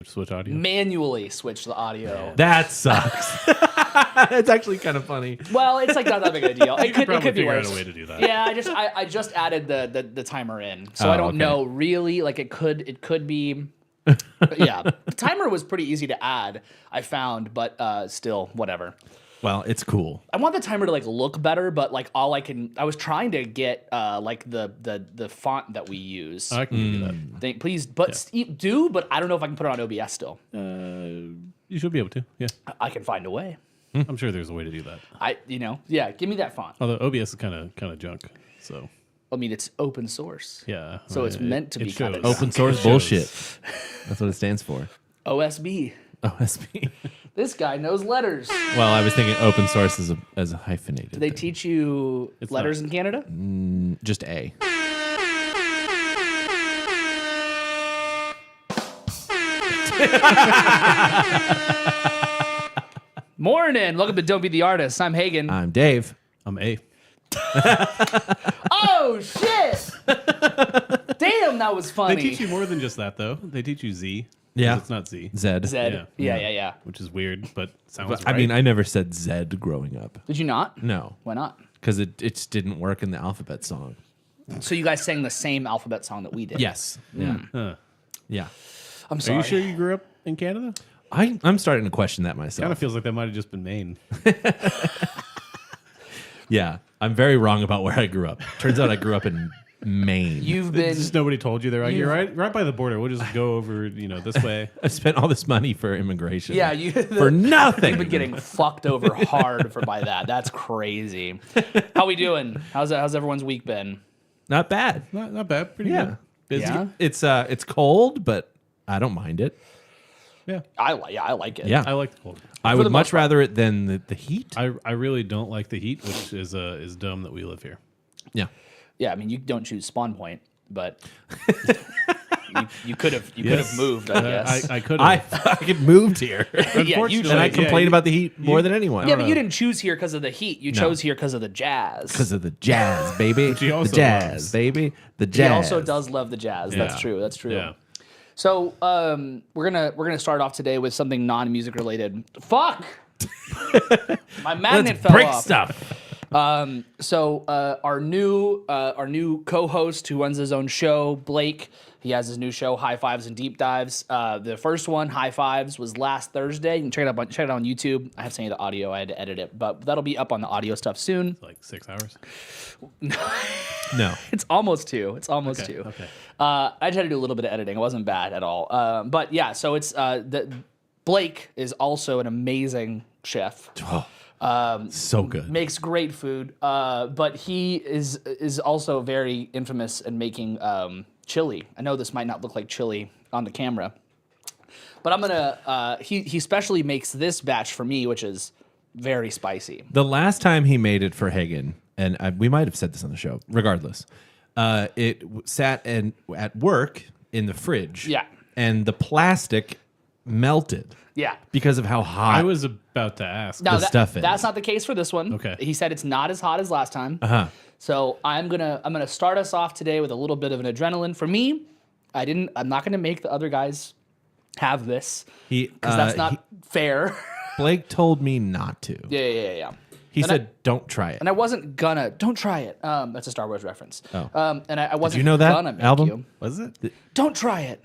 switch audio? Manually switch the audio. That sucks. It's actually kind of funny. Well, it's like not that big of a deal. It could be figure worse. out a way to do that. Yeah, I just added the timer in, so I don't okay. know really. Like it could be. Yeah, the timer was pretty easy to add. I found, but still, whatever. Well, it's cool. I want the timer to like look better, but like I was trying to get like the font that we use. I can do that. Please, but but I don't know if I can put it on OBS still. You should be able to. Yeah, I can find a way. I'm sure there's a way to do that. Give me that font. Although OBS is kind of junk. So I mean, it's open source. yeah, So it's meant to be kind of Open source bullshit. That's what it stands for. OSB. OSB. This guy knows letters. Well, I was thinking open source as a hyphenated. Do they thing. teach you letters in Canada? Just A. Morning. Welcome to Don't Be the Artist. I'm Hagen. I'm Dave. I'm A. Oh, shit. Damn, that was funny. They teach you more than just that, though. They teach you Z. Yeah. It's not Z. Zed. Zed. Yeah. Which is weird, but sounds But, right. I mean, I never said Zed growing up. Did you not? No. Why not? Because it just didn't work in the alphabet song. So you guys sang the same alphabet song that we did? Yes. Yeah. Huh. Yeah. I'm Are sorry. you sure you grew up in Canada? I'm starting to question that Kind myself. of feels like that might have just been Maine. Yeah. I'm very wrong about where I grew up. Turns out I grew up in Maine. You've been... Just nobody told you they're like, you're right by the border. We'll just go over, this way. I spent all this money for immigration. Yeah, you... For nothing. You've been getting fucked over hard by that. That's crazy. How we doing? How's everyone's week been? Not bad. Not bad. Pretty Yeah. good. Busy. Yeah? It's cold, but I don't mind it. Yeah. I like it. Yeah. I like the cold. I For would the much most part. rather it than the heat. I really don't like the heat, which is dumb that we live here. Yeah. Yeah, I mean, you don't choose spawn point, but you could have moved, I guess. I could I have. fucking moved here. Yeah, you And I chose. complain about the heat more than anyone. Yeah, but you didn't choose here because of the heat. You chose here because of the jazz. Because of the jazz, baby. he The also jazz, loves. baby. The He jazz. also does love the jazz. That's Yeah. true. That's true. Yeah. So we're gonna start off today with something non-music related. Fuck! My magnet fell Break off. stuff. So our new co-host who runs his own show, Blake, he has his new show, High Fives and Deep Dives. The first one, High Fives, was last Thursday. You can check it out on YouTube. I have to send you the audio. I had to edit it, but that'll be up on the audio stuff soon. Like 6 hours. No. It's almost 2. It's almost 2. Okay. I just had to do a little bit of editing. It wasn't bad at all. But yeah, so it's Blake is also an amazing chef. So good. Makes great food, but he is also very infamous in making chili. I know this might not look like chili on the camera, but I'm gonna. He specially makes this batch for me, which is very spicy. The last time he made it for Hagen, and we might have said this on the show, regardless, sat at work in the fridge. Yeah. And the plastic melted Yeah. because of how hot. I was about to ask. Now stuff is. that's not the case for this one. Okay. He said it's not as hot as last time. Uh-huh. So I'm gonna start us off today with a little bit of an adrenaline. For me, I'm not gonna make the other guys have this because that's not fair. Blake told me not to. Yeah. He And said, "Don't try it." And I wasn't gonna. Don't try it. That's a Star Wars reference. Oh. And I wasn't. you know that gonna make album? You. Was it? Don't try it.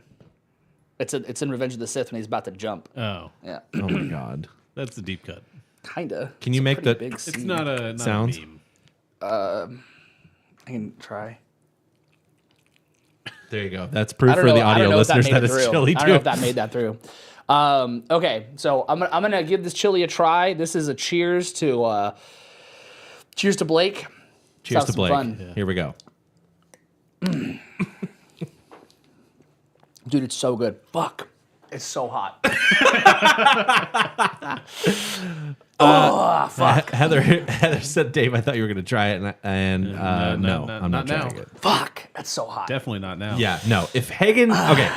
It's in Revenge of the Sith when he's about to jump. Oh, Yeah, Oh my god! that's the deep cut. kinda. Can you It's a make pretty the- big It's scene. not a Sounds? meme. I can try. There you go. That's proof I don't for know. the I don't audio know if that listeners made that it it's through. chili I don't know too. if that made that through. Okay, so I'm gonna give this chili a try. This is a cheers to Blake. Cheers Let's to have some Blake. fun. Here we go. Dude, it's so good. Fuck, it's so hot. Oh, fuck. Heather said, "Dave, I thought you were going to try it," and no, I'm not now. trying it. Fuck, that's so hot. Definitely not now. Yeah, no. If Hagen, okay,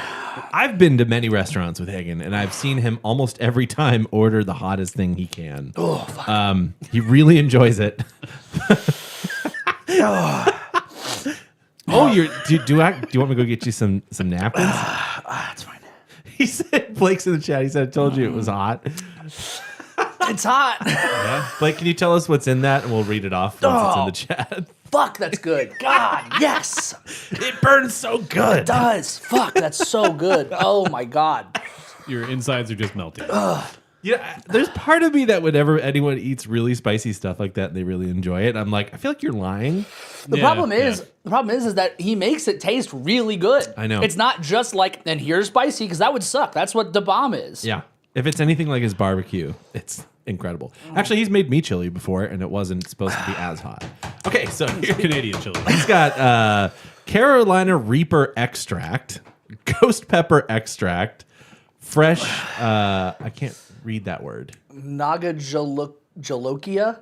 I've been to many restaurants with Hagen, and I've seen him almost every time order the hottest thing he can. Oh, fuck. He really enjoys it. Oh, do you want me to go get you some napkins? That's fine. He said, Blake's in the chat. He said, I told you it was hot. It's hot. Yeah. Blake, can you tell us what's in that? And we'll read it off once it's in the chat. Fuck, that's good. God, yes. It burns so good. It does. Fuck, that's so good. Oh my God. Your insides are just melting. Yeah, there's part of me that whenever anyone eats really spicy stuff like that, and they really enjoy it. I'm like, I feel like you're lying. The problem is that he makes it taste really good. I know. It's not just like, and here's spicy, because that would suck. That's what the bomb is. Yeah. If it's anything like his barbecue, it's incredible. Actually, he's made me chili before, and it wasn't supposed to be as hot. Okay, so Canadian chili. he's got Carolina Reaper extract, ghost pepper extract, fresh, I can't read that word. Naga Jalokia.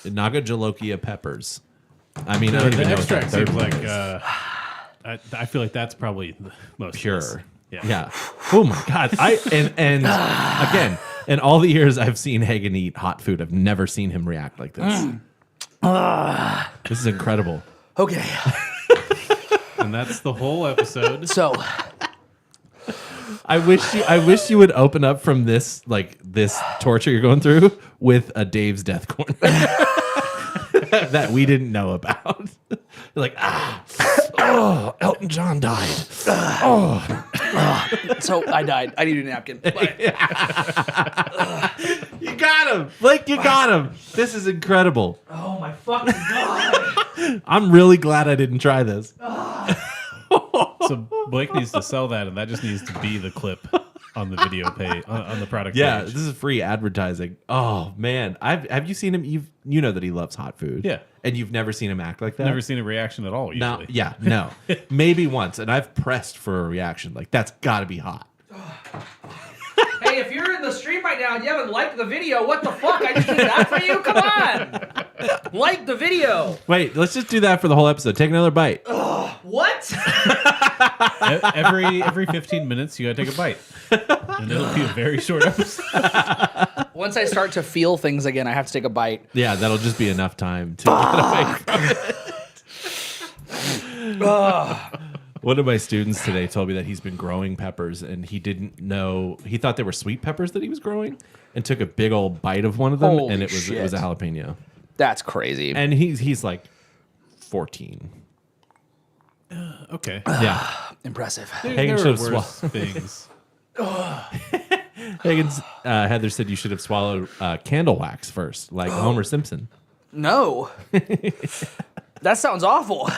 Naga Jalokia peppers. I mean, I don't The even know what extract that third seems one like is. I feel like that's probably the most Pure. Yeah. Oh my God. And again, in all the years I've seen Hagen eat hot food, I've never seen him react like this. This is incredible. Okay. And that's the whole episode. So, I wish you would open up from this torture you're going through with a Dave's Death Corner that we didn't know about. You're like, Elton John died. so I died. I need a napkin. You got him, Blake. You got him. This is incredible. Oh my fucking God. I'm really glad I didn't try this. So Blake needs to sell that, and that just needs to be the clip on the video page, on the product Yeah, page. this is free advertising. Oh man, have you seen him? You know that he loves hot food. Yeah. And you've never seen him act like that. Never seen a reaction at all, No, usually. yeah, no, maybe once, and I've pressed for a reaction. Like that's got to be hot. Hey, if you're in the stream right now and you haven't liked the video, what the fuck? I just did that for you? Come on. Like the video. Wait, let's just do that for the whole episode. Take another bite. What? Every 15 minutes, you gotta take a bite. And it'll be a very short episode. Once I start to feel things again, I have to take a bite. Yeah, that'll just be enough time to get away from it. One of my students today told me that he's been growing peppers and he didn't know, he thought they were sweet peppers that he was growing and took a big old bite of one of them Holy and it was shit. a jalapeno. That's crazy. And he's like 14. Okay. Yeah. Impressive. Hagen There are should have worse things. Hagen's Heather said you should have swallowed candle wax first, like Homer Simpson. No. That sounds awful.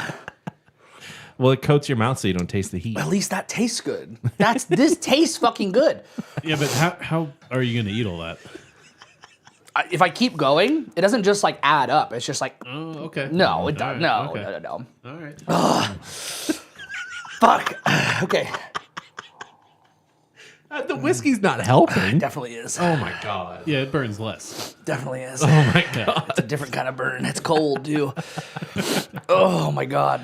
Well, it coats your mouth so you don't taste the heat. At least that tastes good. This tastes fucking good. Yeah, but how are you gonna eat all that? If I keep going, it doesn't just like add up. It's just like Oh, okay. no, it All doesn't. right, No, okay. no. All right. Fuck. Okay. The whiskey's not helping. Definitely is. Oh my God. Yeah, it burns less. Definitely is. Oh my God. It's a different kind of burn. It's cold too. Oh my God.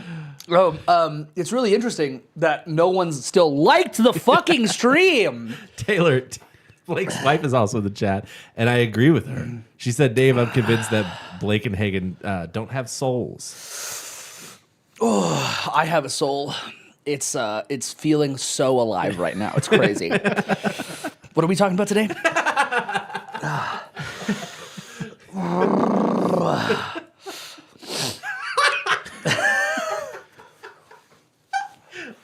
Oh, it's really interesting that no one's still liked the fucking stream. Taylor, Blake's wife is also in the chat, and I agree with her. She said, Dave, I'm convinced that Blake and Hagen don't have souls. I have a soul. It's feeling so alive right now. It's crazy. What are we talking about today?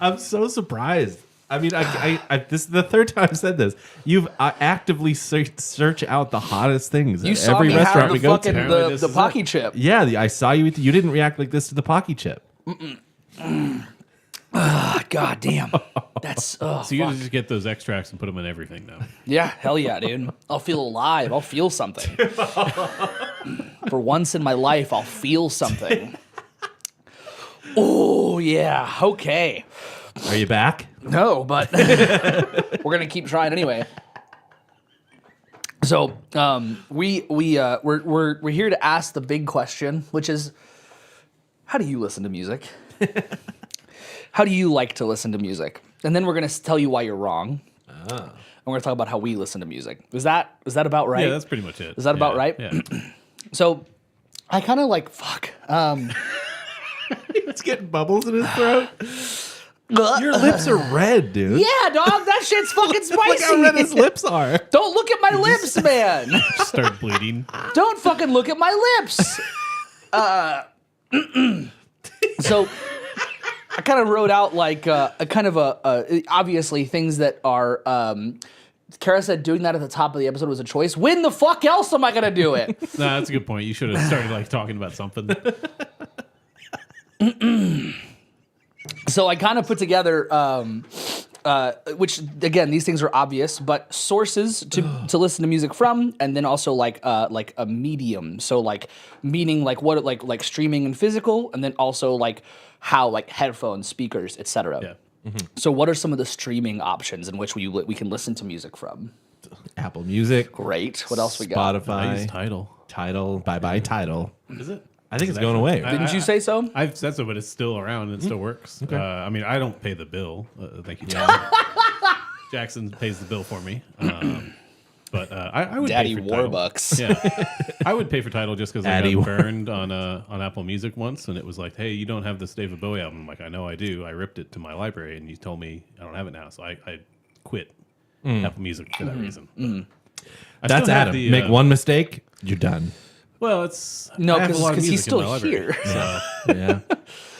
I'm so surprised. I mean, I this is the third time I've said this. You've actively search out the hottest things You at saw every me restaurant have we the go fucking to. the Pocky chip. Yeah, I saw you. You didn't react like this to the Pocky chip. God damn. That's So you gotta just get those extracts and put them in everything now. yeah, hell yeah, dude. I'll feel alive. I'll feel something. For once in my life, I'll feel something. Oh yeah, okay. Are you back? No, but we're gonna keep trying anyway. So we're here to ask the big question, which is, how do you listen to music? How do you like to listen to music? And then we're gonna tell you why you're wrong. And we're gonna talk about how we listen to music. Is that about right? Yeah, that's pretty much it. Is that about right? Yeah. So I kind of like fuck. It's getting bubbles in his throat. Your lips are red, dude. Yeah, dog, that shit's fucking spicy. Look how red his lips are. Don't look at my lips, man. Start bleeding. Don't fucking look at my lips. So I kind of wrote out like a kind of obviously things that are. Kara said doing that at the top of the episode was a choice. When the fuck else am I gonna do it? No, that's a good point. You should have started like talking about something. So I kind of put together, which again, these things are obvious, but sources to listen to music from, and then also like a medium. So like meaning like what like streaming and physical, and then also like how like headphones, speakers, etc. Yeah. Mm-hmm. So what are some of the streaming options in which we can listen to music from? Apple Music. Great. What else we got? I use Spotify. Tidal. Bye Tidal. Is it? I think it's going away. Didn't you say so? I've said so, but it's still around and it still works. Okay. I mean, I don't pay the bill. Thank you, Jackson pays the bill for me. But I would Daddy pay for Tidal. Warbucks. Yeah, I would pay for Tidal just because I Addy got burned on Apple Music once, and it was like, hey, you don't have this David Bowie album. I'm like, I know I do. I ripped it to my library, and you told me I don't have it now, so I quit Apple Music for that reason. I That's still have Adam. the, Make one mistake, you're done. Well, it's No, I have a lot of 'cause he's music in my still library, here. so- Yeah.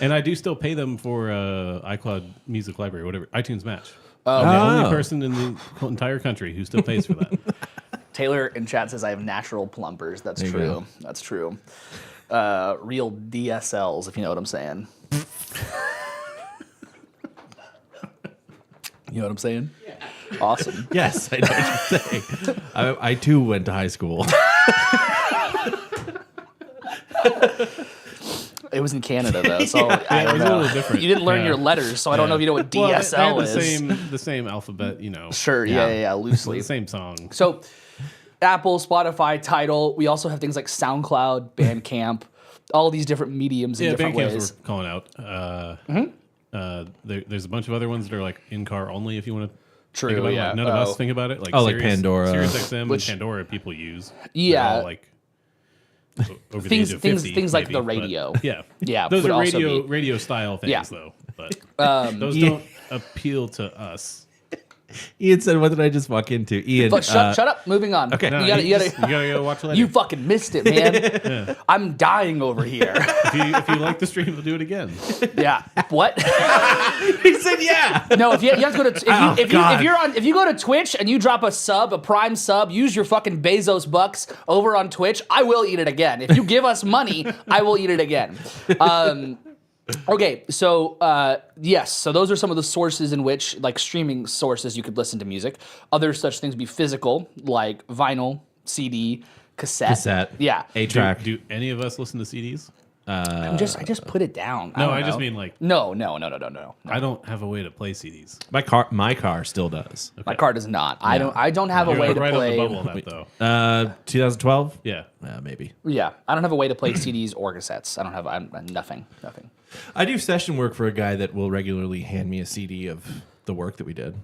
and I do still pay them for iCloud Music Library, whatever iTunes Match. Oh. I'm the only Oh. person in the entire country who still pays for that. Taylor in chat says I have natural plumpers. That's There you true. go. That's true. Real DSLs, if you know what I'm saying. You know what I'm saying? Yeah. Awesome. Yes, I know what you're saying. I too went to high school. It was in Canada though, so I it don't was a know. little different. You didn't learn Yeah. your letters, so I don't know if you know what Well, they DSL had is. the same alphabet, you know. Sure, yeah, loosely. The same song. So, Apple, Spotify, Tidal. We also have things like SoundCloud, Bandcamp, all these different mediums in Yeah, different Bandcamp's ways. we're calling out. There's a bunch of other ones that are like in car only. If you want to True, think about it. yeah. Like, none of us think about it. Like like Pandora. Sirius XM, Which- and Pandora people use. Yeah. They're all, like over Things- the age of things- 50, things like maybe, the but- radio. Yeah, Yeah, Those would are also be- radio style things Yeah. though, but those Yeah. don't appeal to us. Ian said, "What did I just walk into?" Ian, But shut up. Moving on. Okay. No, you gotta, you gotta go watch later. You fucking missed it, man. I'm dying over here. if you like the stream, we'll do it again. Yeah. What? he said, "Yeah." No, if you have to go to Oh, God. if you go to Twitch and you drop a Prime sub, use your fucking Bezos bucks over on Twitch, I will eat it again. If you give us money, I will eat it again. Okay, so yes, so those are some of the sources in which, like streaming sources, you could listen to music. Other such things be physical, like vinyl, CD, cassette. Yeah. 8-track. Do any of us listen to CDs? I just put it down. No, don't I just know. mean like No. I don't have a way to play CDs. My car still does. My car does not. I don't have a You're way to right play. on the bubble of that though. 2012. Yeah. Maybe. Yeah, I don't have a way to play CDs or cassettes. I don't have I'm nothing. I do session work for a guy that will regularly hand me a CD of the work that we did,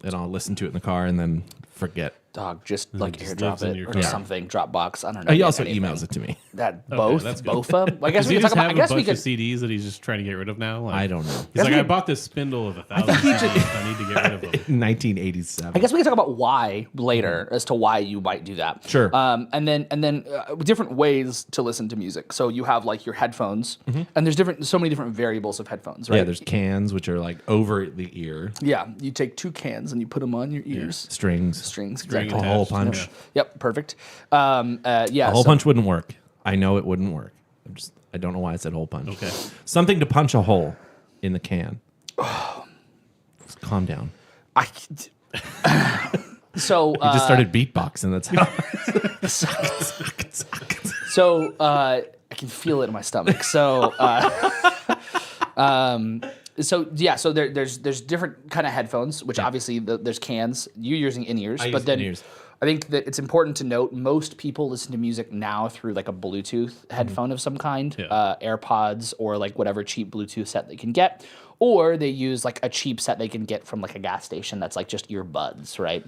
and I'll listen to it in the car and then forget. Dog, just like just airdrop lives in it your or car. something. Dropbox. I don't know. He also anything. emails it to me. That both. that's good. Both of them. I guess Does we he can just talk about. have I guess a we bunch could. of CDs that he's just trying to get rid of now? Like, I don't know. He's like, we- I bought this spindle of 1,000 CDs. I need to get rid of them. 1987. I guess we can talk about why later as to why you might do that. Sure. And then different ways to listen to music. So you have like your headphones, and there's so many different variables of headphones, right? Yeah, there's cans which are like over the ear, Yeah, you take two cans and you put them on your ears. strings. Strings, String exactly. A hole attached. punch. Yeah. Yep, perfect. Yeah. A hole so- punch wouldn't work. I know it wouldn't work. I don't know why I said hole punch. Okay. Something to punch a hole in the can. Just calm down. So You just started beatboxing. That's how. So I can feel it in my stomach. So so there's different kind of headphones, which obviously there's cans. You're using in-ears, I but use then in-ears. I think that it's important to note most people listen to music now through like a Bluetooth headphone of some kind, Yeah. AirPods or like whatever cheap Bluetooth set they can get, or they use like a cheap set they can get from like a gas station that's like just earbuds, right?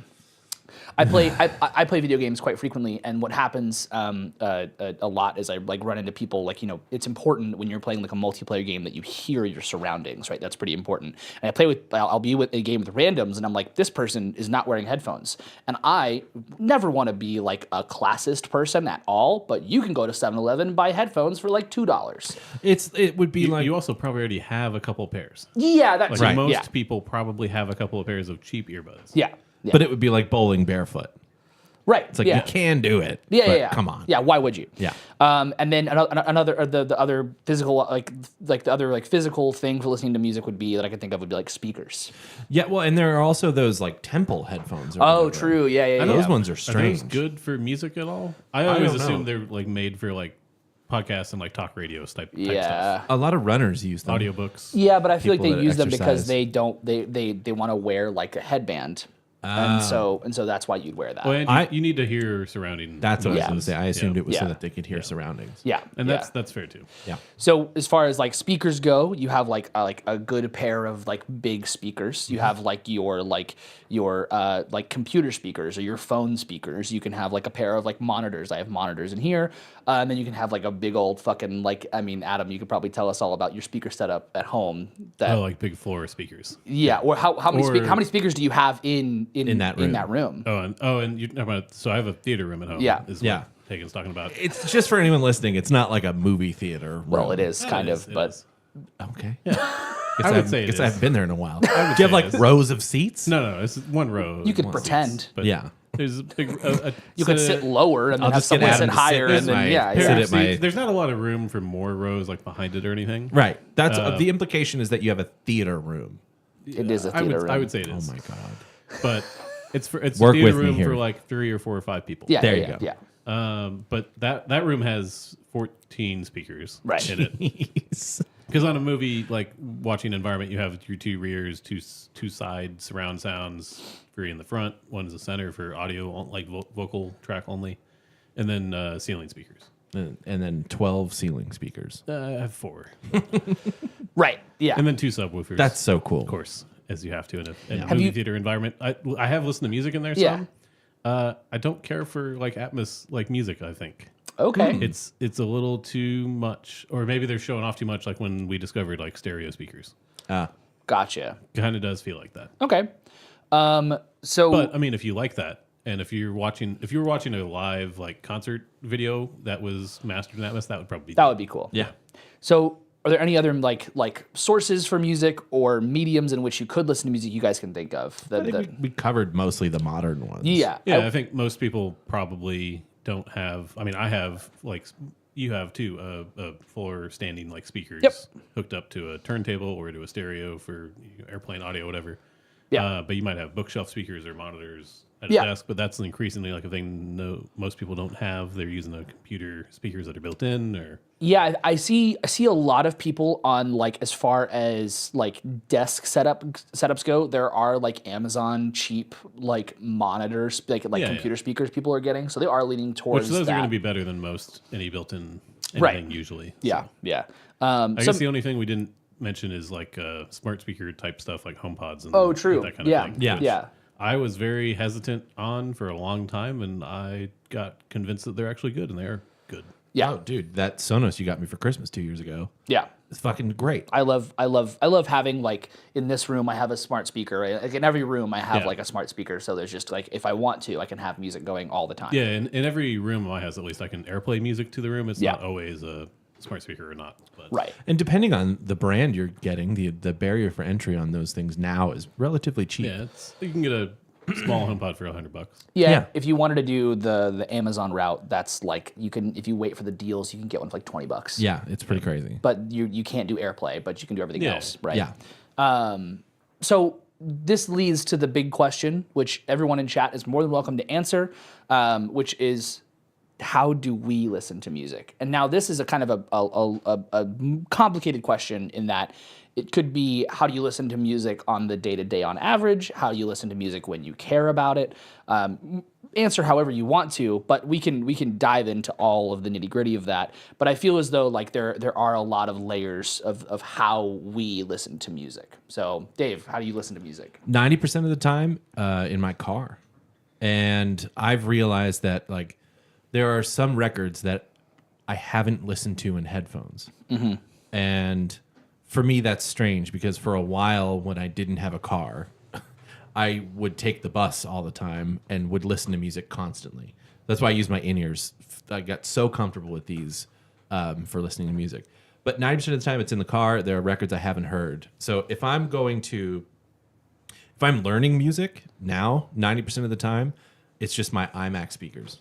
I play video games quite frequently, and what happens a lot is I like run into people like, you know, it's important when you're playing like a multiplayer game that you hear your surroundings, right? That's pretty important. And I'll be with a game with randoms, and I'm like, this person is not wearing headphones, and I never want to be like a classist person at all. But you can go to 7-Eleven and buy headphones for like $2. It would be like you also probably already have a couple pairs. Yeah, that's Like right. most people probably have a couple of pairs of cheap earbuds. Yeah. Yeah. but it would be like bowling barefoot. Right. It's like you can do it. Yeah, but yeah. Come on. Yeah, why would you? Yeah. And then another the other physical like the other like physical thing for listening to music would be that I could think of would be like speakers. Yeah, well, and there are also those like temple headphones. or Oh, whatever. true. Yeah. Those ones are Are strange. those good for music at all? I always don't assume know. they're like made for like podcasts and like talk radio type Yeah. stuff. A lot of runners use them. Audiobooks. Yeah, but I feel like People they that use them because exercise. they want to wear like a headband. And so that's why you'd wear that. Well, and you need to hear surrounding. That's what I was Yeah. going to say. I assumed it was so Yeah. that they could hear surroundings. yeah. and yeah. that's fair too. Yeah. So as far as like speakers go, you have like a good pair of like big speakers. You have like your computer speakers or your phone speakers. You can have like a pair of like monitors. I have monitors in here, and then you can have like a big old fucking like, I mean, Adam, you could probably tell us all about your speaker setup at home. That Oh, like big floor speakers. yeah, or how many Or- how many speakers do you have in that room. And you never mind. So I have a theater room at home. Yeah. is Yeah. what Hagen's talking about. It's just for anyone listening. It's not like a movie theater. Well, room. it is kind of, It but is. Okay. I would say it guess I is. haven't been there in a while. Do would you have say like it is. rows of seats? No, it's one row. you could One pretend. seats, but Yeah. there's a big. You could sit lower and then I'll have just get someone Adam sit to sit higher, in and then my- yeah, sit yeah. at my- There's not a lot of room for more rows like behind it or anything. Right. That's the implication is that you have a theater room. It is a I theater would, room. I would say it Oh is. my god. But it's Work a theater with me room here. for like 3 or 4 or 5 people. Yeah, There yeah, you go. Yeah. But that room has 14 speakers Right. in it. Jeez. Because on a movie like watching environment, you have your 2 rears, two side surround sounds, 3 in the front, 1 is the center for audio, like vocal track only, and then ceiling speakers. And then 12 ceiling speakers. I have 4, Right. Yeah. and then 2 subwoofers. That's so cool. of course, as you have to in a Have movie you- theater environment. I have listened to music in there. Yeah. Some. I don't care for like like music. I think okay. it's a little too much, or maybe they're showing off too much. Like when we discovered like stereo speakers, Gotcha. kind of does feel like that. Okay. So But I mean, if you like that, and if you were watching a live like concert video that was mastered in Atmos, that would probably be that would be cool. Yeah. So are there any other like sources for music or mediums in which you could listen to music you guys can think of? I think we covered mostly the modern ones. yeah. Yeah, I think most people probably don't have. I mean, I have like you have too a floor standing like speakers Yep. hooked up to a turntable or to a stereo for airplane audio, whatever. Yeah. But you might have bookshelf speakers or monitors at a Yeah. desk. But that's increasingly like a thing. No, most people don't have. They're using the computer speakers that are built in or. Yeah, I see a lot of people on like as far as like desk setups go, there are like Amazon cheap like monitors, like Yeah, computer speakers people are getting. So they are leaning towards Which those that. are going to be better than most any built-in anything Right. usually. Yeah, So yeah. I guess the only thing we didn't mention is like smart speaker type stuff like HomePods and Oh, true. that kind Yeah. of thing. Yeah. which Yeah. I was very hesitant on for a long time, and I got convinced that they're actually good, and they are good. Yeah. Oh, dude, that Sonos you got me for Christmas 2 years ago. Yeah. It's fucking great. I love having like in this room I have a smart speaker. Right? Like in every room I have Yeah. like a smart speaker. So there's just like if I want to, I can have music going all the time. Yeah, in every room of my house, at least I can AirPlay music to the room. It's Yeah. not always a smart speaker or not. But Right. And depending on the brand you're getting, the barrier for entry on those things now is relatively cheap. Yeah, you can get a small HomePod for $100. Yeah, Yeah. if you wanted to do the Amazon route, that's like you can if you wait for the deals, you can get one for like $20. Yeah, it's pretty crazy. But you can't do AirPlay, but you can do everything Yeah. else, right? Yeah. So this leads to the big question, which everyone in chat is more than welcome to answer, which is how do we listen to music? And now this is a kind of a complicated question in that it could be how do you listen to music on the day-to-day on average? How do you listen to music when you care about it? Answer however you want to, but we can dive into all of the nitty-gritty of that. But I feel as though like there are a lot of layers of how we listen to music. So Dave, how do you listen to music? 90% of the time in my car. And I've realized that like there are some records that I haven't listened to in headphones. And for me, that's strange because for a while when I didn't have a car, I would take the bus all the time and would listen to music constantly. That's why I use my in-ears. I got so comfortable with these for listening to music. But 90% of the time it's in the car. There are records I haven't heard. So if I'm learning music now, 90% of the time, it's just my iMac speakers.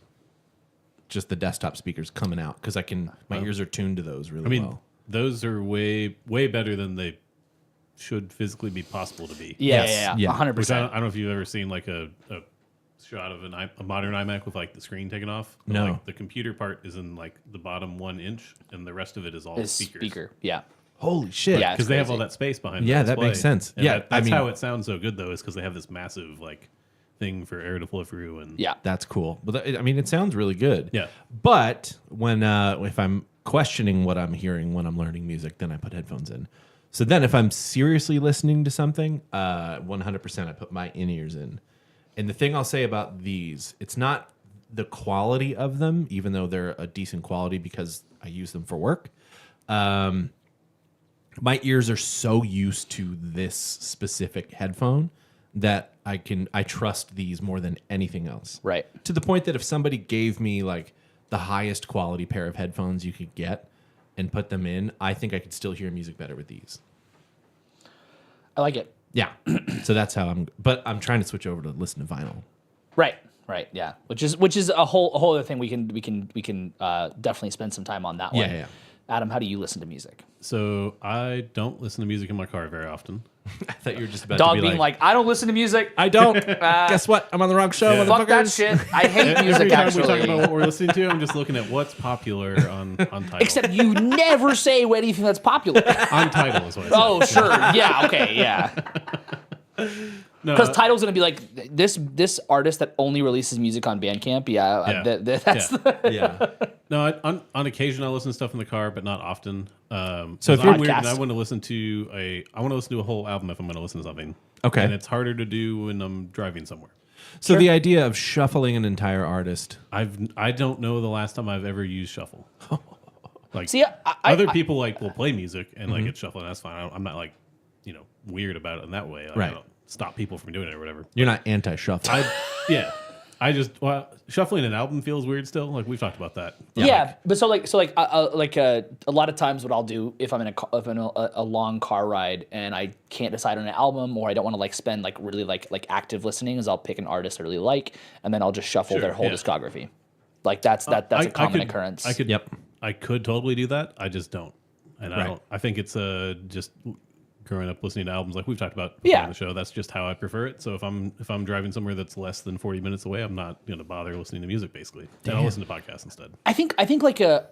Just the desktop speakers coming out because my ears are tuned to those really well. Those are way better than they should physically be possible to be. Yeah, 100%. Which I don't know if you've ever seen like a shot of a modern iMac with like the screen taken off. But, No. like, the computer part is in like the bottom 1 inch, and the rest of it is all speakers. Speaker, yeah. Holy shit. Yeah. Because they have all crazy. that space behind. Yeah, the that makes display. sense. And Yeah, that's how it sounds so good though, is because they have this massive like thing for air to flow through. And Yeah. That's cool. But it sounds really good. Yeah. But when if I'm questioning what I'm hearing when I'm learning music, then I put headphones in. So then if I'm seriously listening to something, 100% I put my in-ears in. And the thing I'll say about these, it's not the quality of them, even though they're a decent quality because I use them for work. My ears are so used to this specific headphone that I trust these more than anything else. Right. To the point that if somebody gave me like the highest quality pair of headphones you could get and put them in, I think I could still hear music better with these. I like it. Yeah. So that's how I'm trying to switch over to listen to vinyl. Right. Yeah. Which is a whole other thing we can definitely spend some time on that one. Yeah. Adam, how do you listen to music? So I don't listen to music in my car very often. I thought you were just about Dog to be being like, I don't listen to music. I don't. Guess what? I'm on the wrong show. Yeah. Fuck that motherfuckers. shit. I hate music Every time we talk actually. about what we're listening to, I'm just looking at what's popular on Tidal. Except you never say anything that's popular. on Tidal is what I said. Oh, sure. Yeah. Okay. Yeah. No, Because Tidal's gonna be like this artist that only releases music on Bandcamp. Yeah. That's Yeah. No, on occasion I listen to stuff in the car, but not often. So if I'm you're- weird, and Podcast. I want to listen to a whole album if I'm going to listen to something. Okay. and it's harder to do when I'm driving somewhere. So the idea of shuffling an entire artist. I don't know the last time I've ever used shuffle. Like See, other people will play music and like it's shuffling. That's fine. I'm not like weird about it in that way. Like, Right. I don't stop people from doing it or whatever. You're not anti-shuffle. Yeah. Shuffling an album feels weird still. Like we've talked about that. Yeah, but so a lot of times what I'll do if I'm in a long car ride and I can't decide on an album or I don't want to like spend like really like active listening is I'll pick an artist I really like and then I'll just shuffle their whole discography. Like that's a common occurrence. I could totally do that. I just don't, and I Right. don't. I think it's just growing up listening to albums like we've talked about before on the show. That's just how I prefer it. So if I'm driving somewhere that's less than 40 minutes away, I'm not going to bother listening to music basically. And I'll listen to podcasts instead. I think like a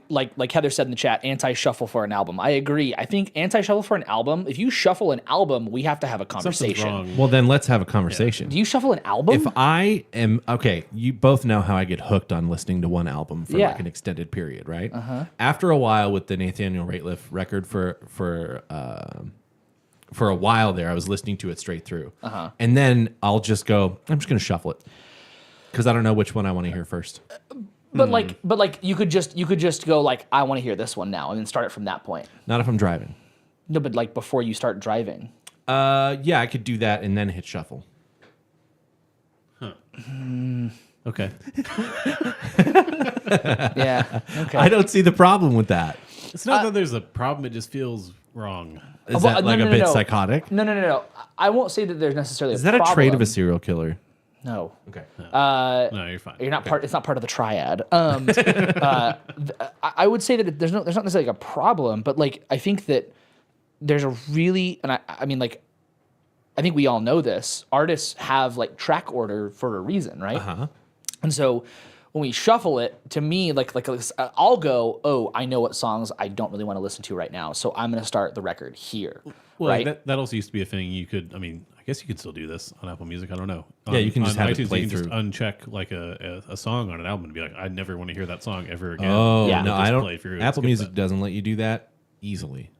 like Heather said in the chat, anti-shuffle for an album. I agree. I think anti-shuffle for an album, if you shuffle an album, we have to have a Something's conversation. wrong. Well, then let's have a conversation. Do you shuffle an album? If I am okay, you both know how I get hooked on listening to one album for like an extended period, right? After a while, with the Nathaniel Rateliff record for a while there, I was listening to it straight through, and then I'll just go. I'm just going to shuffle it because I don't know which one I want to hear first. But like you could just go like I want to hear this one now and then start it from that point. Not if I'm driving. No, but like before you start driving. Yeah, I could do that and then hit shuffle. Okay. Yeah. Okay. I don't see the problem with that. It's not that there's a problem. It just feels wrong. Is Well, that like a bit psychotic? No. I won't say that there's necessarily. Is that a trait of a serial killer? No. Okay. No, you're fine. You're not part. It's not part of the triad. I would say that there's not necessarily like a problem, but like I think that there's a really, and I mean like, I think we all know this. Artists have like track order for a reason, right? And so when we shuffle it, to me, like I'll go, oh, I know what songs I don't really want to listen to right now, so I'm going to start the record here. Well, right? that also used to be a thing. You could, I mean, I guess you could still do this on Apple Music. I don't know. Yeah, you can just on have it iTunes, play you can through. just uncheck like a song on an album and be like, I never want to hear that song ever again. Oh Yeah. no, Just I play don't. through and Apple skip Music that. doesn't let you do that easily.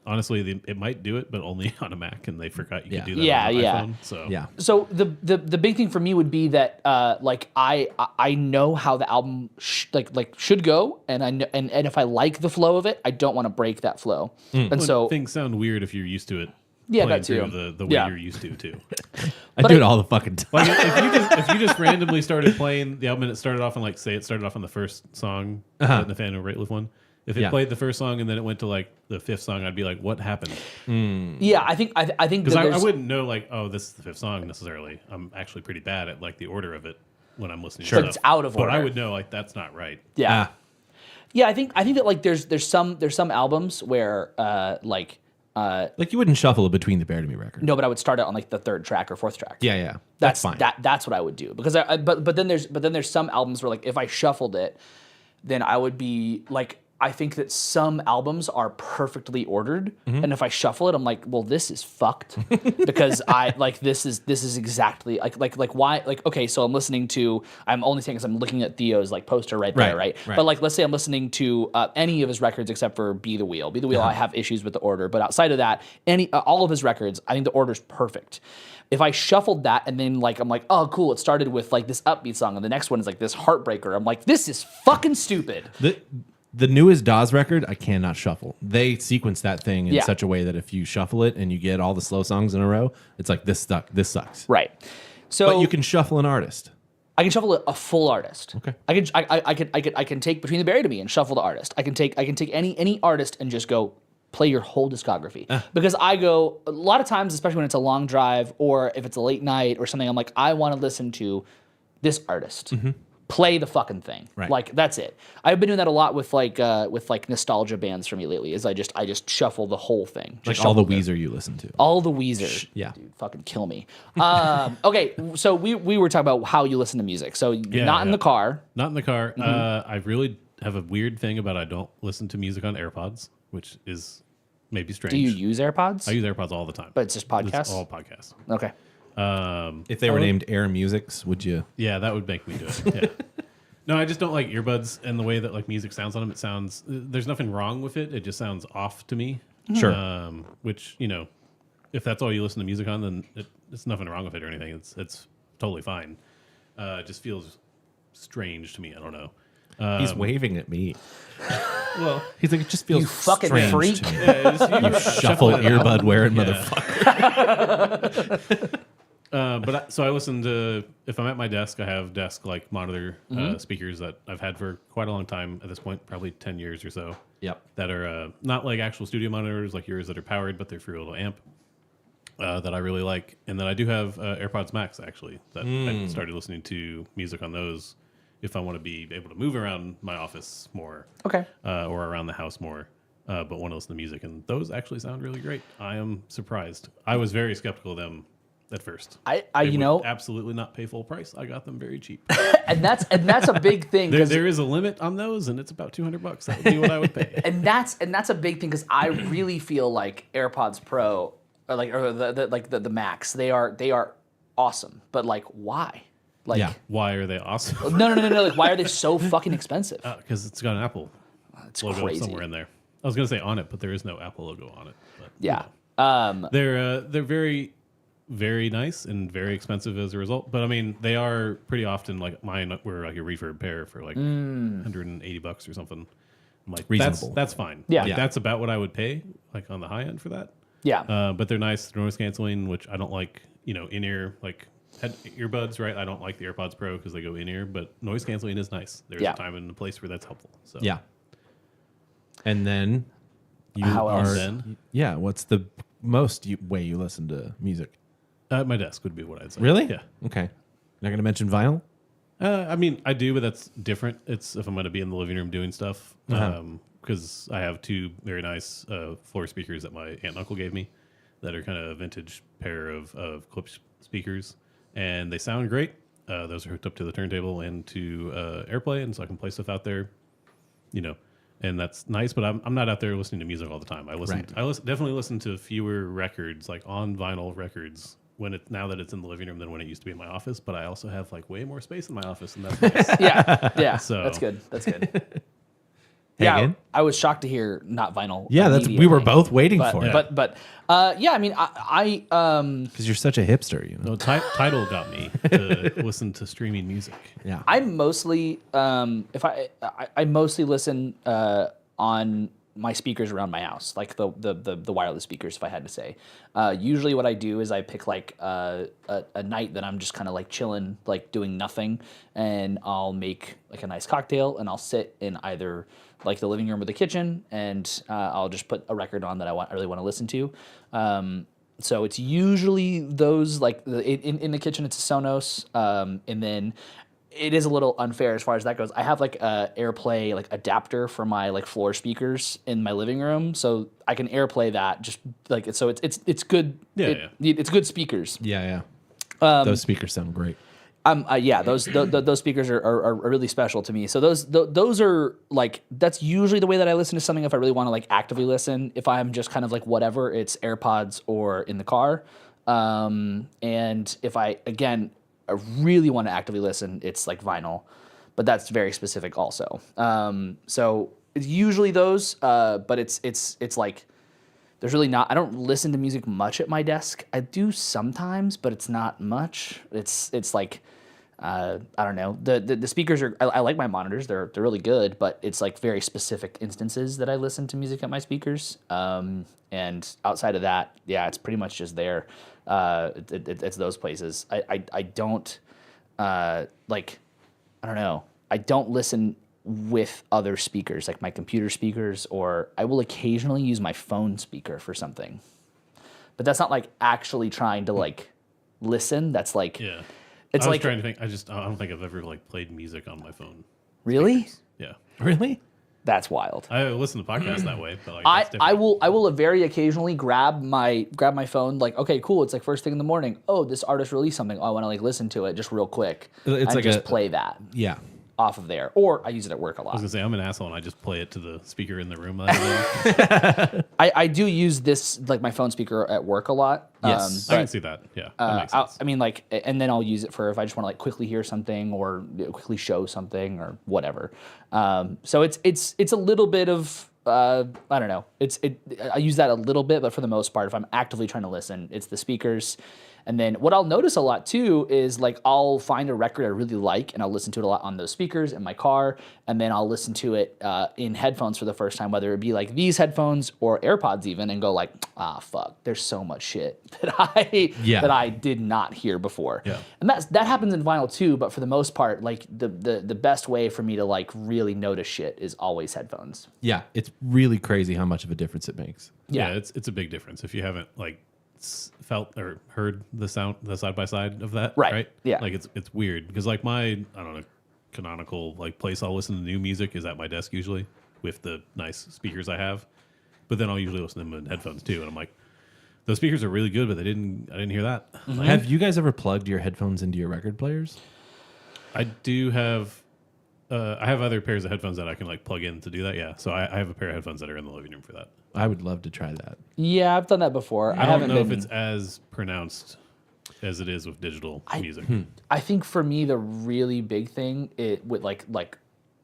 honestly, it might do it, but only on a Mac, and they forgot you could do that Yeah, on an yeah. iPhone. So Yeah. So the big thing for me would be that like I know how the album should go, and I know, and if I like the flow of it, I don't want to break that flow. And When so things sound weird if you're used to it. Yeah, playing that too. through the way Yeah. you're used to too. I do it all the fucking time. Like if you just randomly started playing the album and it started off on like say it started off on the first song, the Nathaniel Rateliff one. If it played the first song and then it went to like the fifth song, I'd be like, "What happened?" yeah, I think Because I wouldn't know like, "Oh, this is the fifth song" necessarily. I'm actually pretty bad at like the order of it when I'm listening. Sure. to It's stuff. out of But I order. would know like that's not right. yeah. Yeah, I think that like there's some albums where Like you wouldn't shuffle it between the Bear to Me record. no, but I would start it on like the third track or fourth track. Yeah. That's fine. That's what I would do because but then there's some albums where like if I shuffled it, then I would be like I think that some albums are perfectly ordered, and if I shuffle it, I'm like, well, this is fucked because I like this is exactly like why like okay, so I'm only saying because I'm looking at Theo's like poster right there, right? But like let's say I'm listening to any of his records except for Be the Wheel. Be the Wheel, I have issues with the order, but outside of that, all of his records, I think the order's perfect. If I shuffled that and then like I'm like, oh cool, it started with like this upbeat song and the next one is like this heartbreaker. I'm like, this is fucking stupid. The newest Dawes record, I cannot shuffle. They sequence that thing in Yeah. such a way that if you shuffle it and you get all the slow songs in a row, it's like this sucks. Right. So But you can shuffle an artist. I can shuffle a full artist. Okay. I can take Between the Buried and Me and shuffle the artist. I can take any artist and just go play your whole discography. Because I go a lot of times, especially when it's a long drive or if it's a late night or something, I'm like, I want to listen to this artist. Play the fucking thing. Right. Like that's it. I've been doing that a lot with like nostalgia bands for me lately. Is I just shuffle the whole thing. Just Like all the shuffle Weezer you listen to. all the Weezer. Yeah. Dude, fucking kill me. Okay, so we were talking about how you listen to music. So you're not in the car. Not in the car. I really have a weird thing about I don't listen to music on AirPods, which is maybe strange. Do you use AirPods? I use AirPods all the time. But it's just podcasts? It's all podcasts. Okay. If they were named Air Musics, would you? Yeah, that would make me do it. Yeah. No, I just don't like earbuds and the way that like music sounds on them. It sounds there's nothing wrong with it. It just sounds off to me. Sure. Which if that's all you listen to music on, then it's nothing wrong with it or anything. It's totally fine. It just feels strange to me. I don't know. He's waving at me. Well, He's like, it just feels You fucking strange freak. to me. you Shuffle earbud wearing motherfucker. So I listen to if I'm at my desk, I have desk like monitor speakers that I've had for quite a long time at this point, probably 10 years or so. Yep. That are not like actual studio monitors like yours that are powered, but they're through a little amp that I really like. And then I do have AirPods Max actually that I started listening to music on those if I want to be able to move around my office more, Okay. or around the house more. But want to listen to music, and those actually sound really great. I am surprised. I was very skeptical of them at first. I They you would know, absolutely not pay full price. I got them very cheap. and that's a big thing. there is a limit on those, and it's about $200. That would be what I would pay. And that's a big thing because I really feel like AirPods Pro or the Max, they are awesome. But like why? Like Yeah. Why are they awesome? no. Like why are they so fucking expensive? Because it's got an Apple It's logo crazy. somewhere in there. I was gonna say on it, but there is no Apple logo on it. But, Yeah. they're very, very nice and very expensive as a result. But I mean, they are pretty often like mine were like a refurb pair for like $180 or something. I'm like Reasonable. That's fine. Yeah. Like, Yeah. that's about what I would pay like on the high end for that. Yeah. But they're nice. They're noise canceling, which I don't like. In ear like head earbuds, right? I don't like the AirPods Pro because they go in ear, but noise canceling is nice. There's Yeah. a time and a place where that's helpful. So Yeah. And then you How else? are. Then? Yeah. What's the most way you listen to music? at my desk would be what I'd say. Really? Yeah. Okay. Not going to mention vinyl? I mean, I do, but that's different. It's if I'm going to be in the living room doing stuff, because I have two very nice floor speakers that my aunt and uncle gave me that are kind of a vintage pair of clip speakers, and they sound great. Those are hooked up to the turntable and to AirPlay, and so I can play stuff out there, and that's nice. But I'm not out there listening to music all the time. I definitely listen to fewer records, like on vinyl records, now that it's in the living room than when it used to be in my office. But I also have like way more space in my office, and that's nice. Yeah. So- That's good. Again? I was shocked to hear not vinyl. Yeah, we were immediately. both waiting But for it. but yeah, I mean, I Because you're such a hipster, you know. No, Tidal got me to listen to streaming music. Yeah. I mostly if I mostly listen on my speakers around my house, like the wireless speakers, if I had to say. Usually what I do is I pick like a night that I'm just kind of like chilling, like doing nothing, and I'll make like a nice cocktail, and I'll sit in either like the living room or the kitchen, and I'll just put a record on that I really want to listen to. So it's usually those, like in the kitchen it's a Sonos, and then it is a little unfair as far as that goes. I have like a AirPlay like adapter for my like floor speakers in my living room, so I can AirPlay that just like so it's good. Yeah, It's good speakers. Yeah. Those speakers sound great. Yeah, those speakers are really special to me. So those are like, that's usually the way that I listen to something if I really want to like actively listen. If I'm just kind of like whatever, it's AirPods or in the car. And if I really want to actively listen, it's like vinyl, but that's very specific also. So it's usually those, but it's like, there's really not, I don't listen to music much at my desk. I do sometimes, but it's not much. It's like, I don't know. The speakers are, I like my monitors. They're really good, but it's like very specific instances that I listen to music at my speakers. And outside of that, yeah, it's pretty much just there. It's those places. I don't, like, I don't know. I don't listen with other speakers, like my computer speakers, or I will occasionally use my phone speaker for something. But that's not like actually trying to like listen. That's like, Yeah. it's I was like, trying to think. I don't think I've ever like played music on my phone. really? Yeah. Really? That's wild. I listen to podcasts that way, but like I that's different. I will very occasionally grab my phone, like, okay, cool, it's like first thing in the morning. Oh, this artist released something. Oh, I want to like listen to it just real quick. It's and like just play that Yeah. off of there. Or I use it at work a I lot. was gonna say I'm an asshole and I just play it to the speaker in the room. That I'm in. I do use this, like my phone speaker at work a lot. Yes. I can see that. Yeah, that makes sense. I mean, like, and then I'll use it for if I just want to like quickly hear something or quickly show something or whatever. So it's a little bit of I don't know. I use that a little bit, but for the most part, if I'm actively trying to listen, it's the speakers. And then what I'll notice a lot too is like I'll find a record I really like and I'll listen to it a lot on those speakers in my car, and then I'll listen to it in headphones for the first time, whether it be like these headphones or AirPods even, and go like, fuck, there's so much shit that I did not hear before. Yeah. And that happens in vinyl too, but for the most part, like the best way for me to like really notice shit is always headphones. Yeah. It's really crazy how much of a difference it makes. Yeah, it's a big difference if you haven't like felt or heard the side by side of that. Right. Yeah. Like it's weird because like my, I don't know, canonical like place I'll listen to new music is at my desk usually with the nice speakers I have, but then I'll usually listen to them in headphones too, and I'm like, those speakers are really good, but I didn't hear that. Mm-hmm. Like, Have you guys ever plugged your headphones into your record players? I do have. I have other pairs of headphones that I can like plug in to do that. Yeah, so I have a pair of headphones that are in the living room for that. I would love to try that. Yeah, I've done that before. I don't know if it's as pronounced as it is with digital music. I think for me the really big thing it with like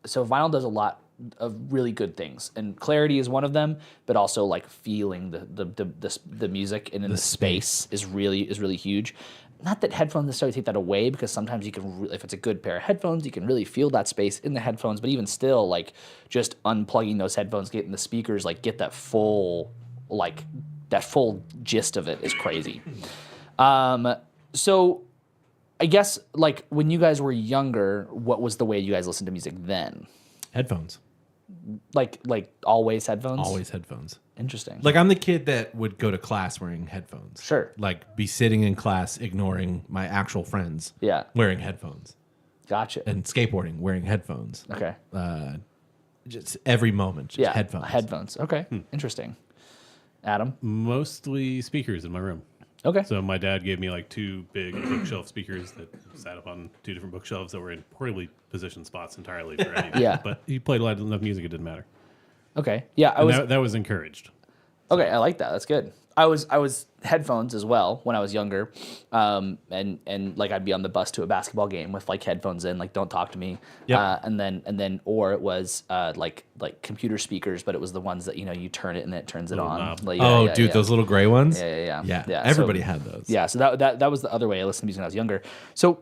so vinyl does a lot of really good things, and clarity is one of them, but also like feeling the music and in the space is really huge. Not that headphones necessarily take that away, because sometimes you can, if it's a good pair of headphones, you can really feel that space in the headphones. But even still, like just unplugging those headphones, getting the speakers, like get that full gist of it is crazy. So I guess like when you guys were younger, what was the way you guys listened to music then? Headphones. Like always headphones? Always headphones. Interesting. Like I'm the kid that would go to class wearing headphones. Sure. Like be sitting in class ignoring my actual friends. Yeah. Wearing headphones. Gotcha. And skateboarding wearing headphones. Okay. Just every moment. Just headphones. Headphones. Okay. Interesting. Adam? Mostly speakers in my room. Okay. So my dad gave me like two big bookshelf speakers that sat up on two different bookshelves that were in poorly positioned spots entirely for anything. Yeah. But he played loud enough music, it didn't matter. Okay. Yeah. And that was encouraged. Okay, I like that. That's good. I was headphones as well when I was younger, and like I'd be on the bus to a basketball game with like headphones in, like don't talk to me. Yep. And then or it was like computer speakers, but it was the ones that you turn it and it turns it Little on. knob. Like, Those little gray ones. Yeah. Everybody So- had those. Yeah, so that was the other way I listened to music when I was younger. So,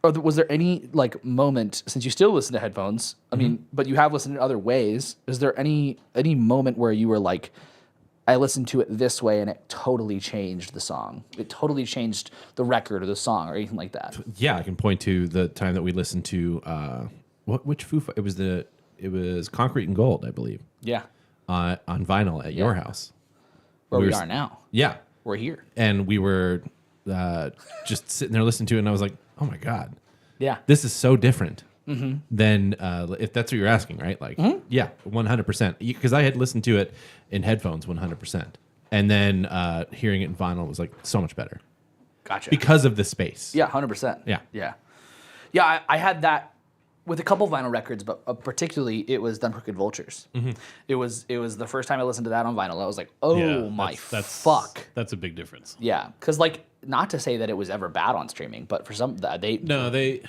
was there any like moment, since you still listen to headphones? I mean, but you have listened in other ways. Is there any moment where you were like, I listened to it this way and it totally changed the song? It totally changed the record or the song or anything like that. Yeah, I can point to the time that we listened to which it was Concrete and Gold, I believe, Yeah, on vinyl at your house. where we were- are now. Yeah, We're here. and we were just sitting there listening to it, and I was like, oh my god, Yeah, this is so different than if that's what you're asking, right? Like, yeah, 100%. Because I had listened to it in headphones 100%, and then hearing it in vinyl was like so much better gotcha. because of the space. Yeah, 100%. Yeah. Yeah. I had that with a couple vinyl records, but particularly it was Dumb Crooked Vultures. It was the first time I listened to that on vinyl. I was like, oh my fuck. That's a big difference. Yeah, because like not to say that it was ever bad on streaming, but for some The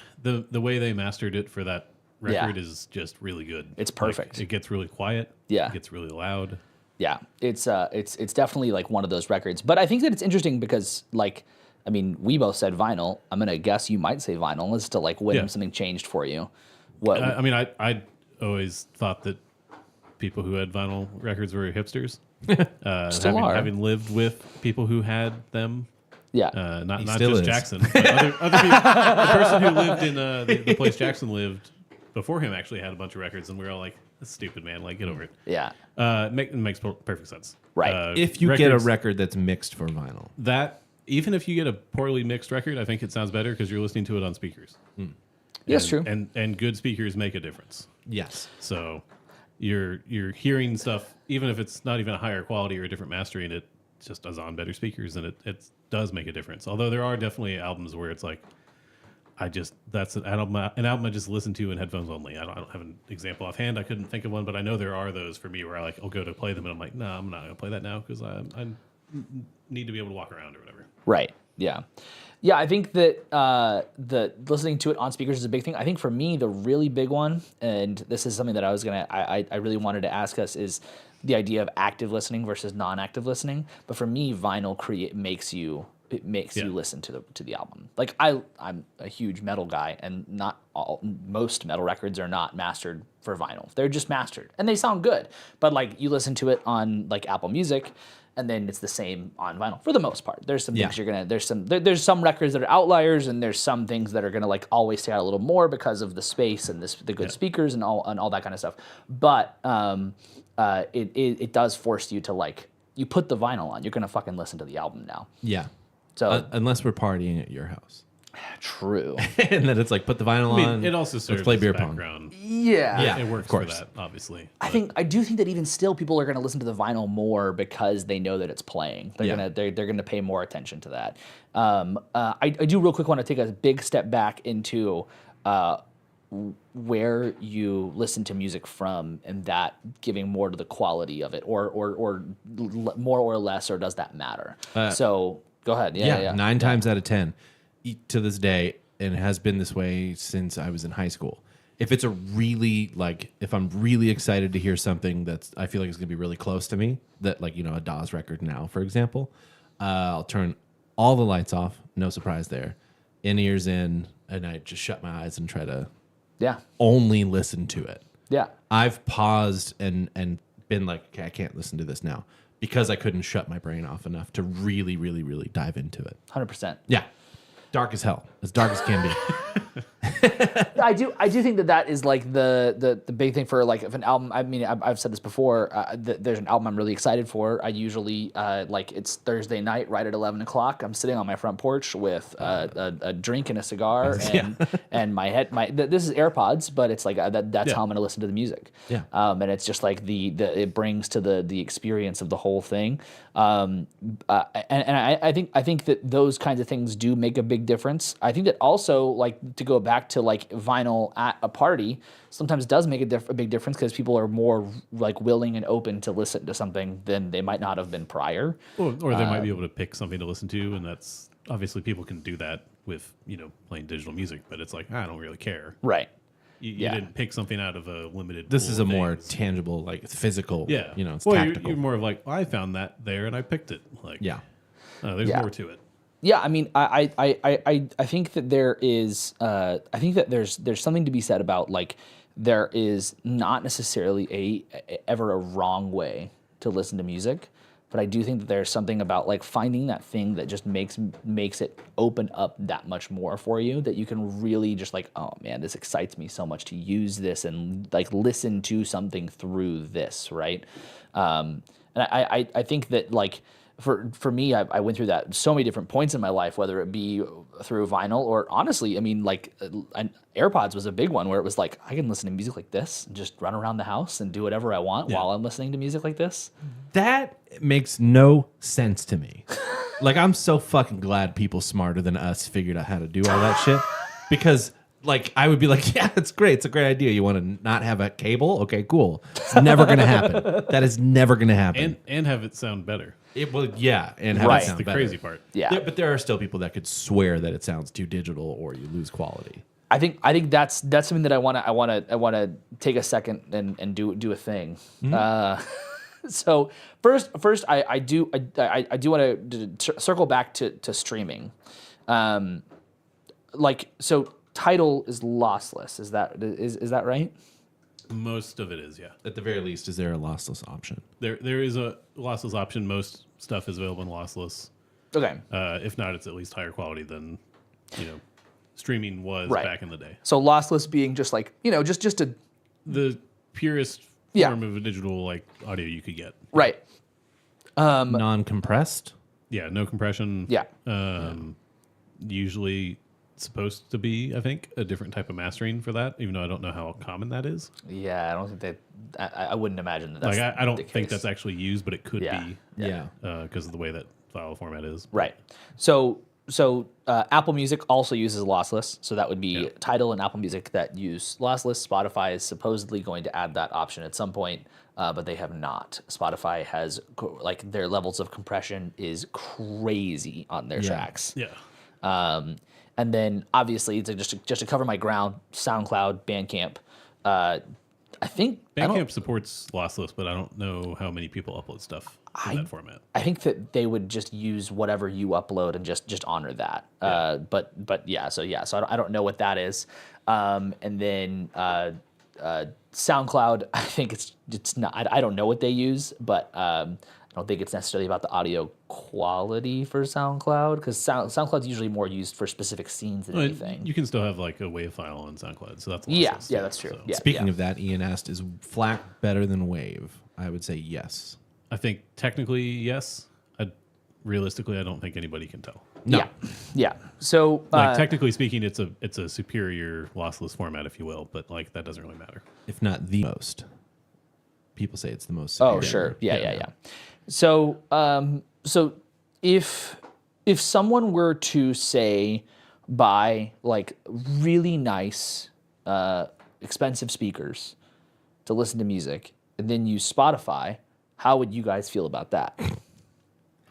way they mastered it for that record Yeah. is just really good. It's perfect. Like, it gets really quiet. Yeah. It gets really loud. Yeah, it's definitely like one of those records. But I think that it's interesting because like, I mean, we both said vinyl. I'm gonna guess you might say vinyl as to like when Yeah. something changed for you. What? I mean, I always thought that people who had vinyl records were hipsters. Still are. Having lived with people who had them. Yeah. Not still just is. Jackson, but other people. The person who lived in the place Jackson lived before him actually had a bunch of records, and we were all like, "That's stupid, man! Like, get over it." Yeah. Makes perfect sense. Right. If you get a records- record that's mixed for vinyl, that, even if you get a poorly mixed record, I think it sounds better because you're listening to it on speakers. Yes, true. And good speakers make a difference. yes, So you're hearing stuff, even if it's not even a higher quality or a different mastering, it just does on better speakers, and it does make a difference. Although there are definitely albums where it's like, that's an album I just listen to in headphones only. I don't have an example offhand. I couldn't think of one, but I know there are those for me where I'll go to play them and I'm like, no, I'm not gonna play that now because I need to be able to walk around or whatever. Right. Yeah. Yeah, I think that the listening to it on speakers is a big thing. I think for me, the really big one, and this is something that I really wanted to ask us, is the idea of active listening versus non-active listening. But for me, vinyl makes you listen to the album. Like I'm a huge metal guy, and most metal records are not mastered for vinyl. They're just mastered, and they sound good. But like you listen to it on like Apple Music, and then it's the same on vinyl for the most part. There's some things there's some records that are outliers, and there's some things that are gonna like always stay out a little more because of the space and the good speakers and all that kind of stuff. But it does force you to like, you put the vinyl on, you're gonna fucking listen to the album now. yeah. So Unless we're partying at your house, true. and then it's like put the vinyl I mean, on. it also serves let's play as beer background. Yeah. Yeah. It works of for course. that, obviously. I do think that even still people are going to listen to the vinyl more because they know that it's playing. They're going to pay more attention to that. I do real quick want to take a big step back into where you listen to music from, and that giving more to the quality of it, or more or less, or does that matter? So go ahead. Yeah. 9 times out of 10 to this day, and it has been this way since I was in high school. If it's if I'm really excited to hear something that's, I feel like it's gonna be really close to me, that like, a Dawes record now, for example, I'll turn all the lights off, no surprise there, in-ears in, and I just shut my eyes and try to only listen to it. Yeah. I've paused and been like, okay, I can't listen to this now, because I couldn't shut my brain off enough to really, really, really dive into it. 100%. Yeah. Dark as hell. As dark as can be. I do think that is like the big thing for like, if an album, I mean, I've said this before, there's an album I'm really excited for. I usually like, it's Thursday night right at 11 o'clock. I'm sitting on my front porch with a drink and a cigar and this is AirPods, but it's like that's how I'm going to listen to the music. Yeah. And it's just like it brings to the experience of the whole thing. And I think that those kinds of things do make a big difference. I think that also, like, to go back to like vinyl at a party sometimes does make a big difference because people are more like willing and open to listen to something than they might not have been prior. Or they might be able to pick something to listen to, and that's obviously people can do that with playing digital music, but it's like I don't really care. Right. You didn't pick something out of a limited. This is a pool of more things. tangible, like physical. Yeah. It's well, tactical. you're more of like, well, I found that there and I picked it. Like, Yeah. there's more to it. Yeah, I mean, I think that there is, I think that there's something to be said about like there is not necessarily ever a wrong way to listen to music, but I do think that there's something about like finding that thing that just makes it open up that much more for you that you can really just like, oh man, this excites me so much to use this and like listen to something through this, right? And I think that like. For me, I went through that so many different points in my life, whether it be through vinyl or honestly, I mean, like AirPods was a big one where it was like, I can listen to music like this and just run around the house and do whatever I want while I'm listening to music like this. That makes no sense to me. Like, I'm so fucking glad people smarter than us figured out how to do all that shit because... Like, I would be like, yeah, it's great. It's a great idea. You want to not have a cable? Okay, cool. It's never going to happen. That is never going to happen. And have it sound better. It will, yeah, and have Right. it sound The better. crazy part. Yeah. But there are still people that could swear that it sounds too digital or you lose quality. I think that's something that I want to take a second and do a thing. So first I do want to circle back to streaming. So Tidal is lossless. Is that right? Most of it is, yeah. At the very least, is there a lossless option? There is a lossless option. Most stuff is available in lossless. Okay. If not, it's at least higher quality than streaming was Right. back in the day. So lossless being just like just a The purest Yeah. form of a digital like audio you could get. right. Non-compressed? Yeah, no compression. Yeah. Usually supposed to be, I think, a different type of mastering for that, even though I don't know how common that is. Yeah, I don't think I wouldn't imagine that. That's Like, I don't the think case. that's actually used, but it could Yeah. be Yeah. because of the way that file format is. Right. So Apple Music also uses lossless. So that would be Tidal and Apple Music that use lossless. Spotify is supposedly going to add that option at some point, but they have not. Spotify has like their levels of compression is crazy on their tracks. Yeah. And then obviously just to cover my ground, SoundCloud, Bandcamp. I think Bandcamp supports lossless, but I don't know how many people upload stuff in that format. I think that they would just use whatever you upload and just honor that. But yeah, so I don't know what that is. And then SoundCloud, I think it's not. I don't know what they use, but I don't think it's necessarily about the audio quality for SoundCloud because SoundCloud's usually more used for specific scenes than anything. You can still have like a WAV file on SoundCloud, so that's Yeah, lossless, yeah, that's true. so. Yeah. Speaking of that, Ian asked, is FLAC better than Wave? I would say yes. I think technically yes. Realistically, I don't think anybody can tell. No. Yeah. So Like technically speaking, it's a superior lossless format, if you will, but like that doesn't really matter. If not the most. People say it's the most oh, superior. sure. Yeah. So if someone were to say buy like really nice, expensive speakers to listen to music and then use Spotify, how would you guys feel about that?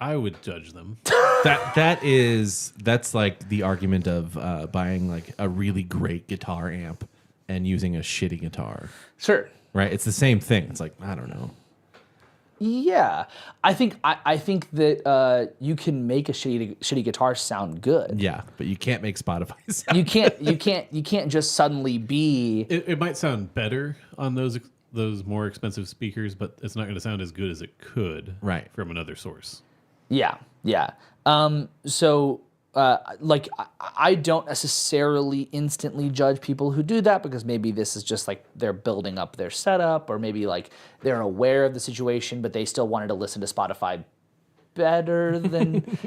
I would judge them. That's like the argument of buying like a really great guitar amp and using a shitty guitar. Sure. Right? It's the same thing. It's like, I don't know. Yeah, I think that you can make a shitty guitar sound good. Yeah, but you can't make Spotify sound. You can't just suddenly be. It might sound better on those more expensive speakers, but it's not going to sound as good as it could from another source. Yeah. Like I don't necessarily instantly judge people who do that because maybe this is just like they're building up their setup or maybe like they're aware of the situation but they still wanted to listen to Spotify better than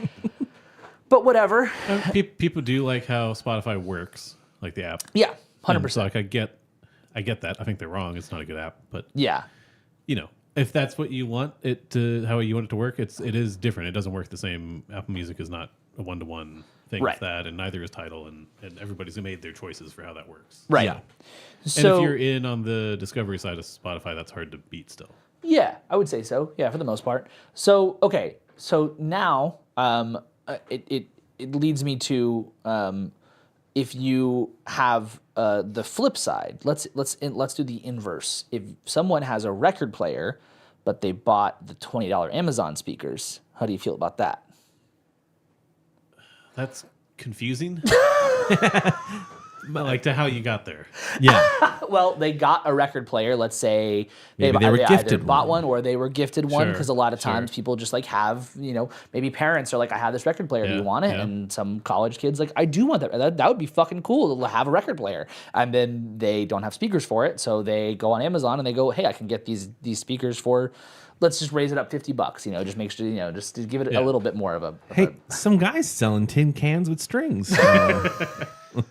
but whatever. People do like how Spotify works, like the app. Yeah, 100%. So like I get that. I think they're wrong. It's not a good app, but Yeah. If that's what you want it to, how you want it to work, it is different. It doesn't work the same. Apple Music is not a one-to-one thing Right. with that, and neither is Tidal, and everybody's made their choices for how that works. Right. Yeah. And if you're in on the discovery side of Spotify, that's hard to beat still. Yeah, I would say so. Yeah, for the most part. So okay, so now it leads me to if you have the flip side. Let's do the inverse. If someone has a record player, but they bought the $20 Amazon speakers, how do you feel about that? That's confusing. Like to how you got there. Yeah. Well, they got a record player. Let's say Maybe they were either gifted bought one. one or they were gifted one, Sure, because a lot of times sure. people just like have, maybe parents are like, I have this record player. Do you Yeah, want it? yeah. And some college kids like, I do want that. That would be fucking cool to have a record player. And then they don't have speakers for it, so they go on Amazon and they go, hey, I can get these speakers for. Let's just raise it up $50. Just make sure just to give it a little bit more of a. Hey, some guy's selling tin cans with strings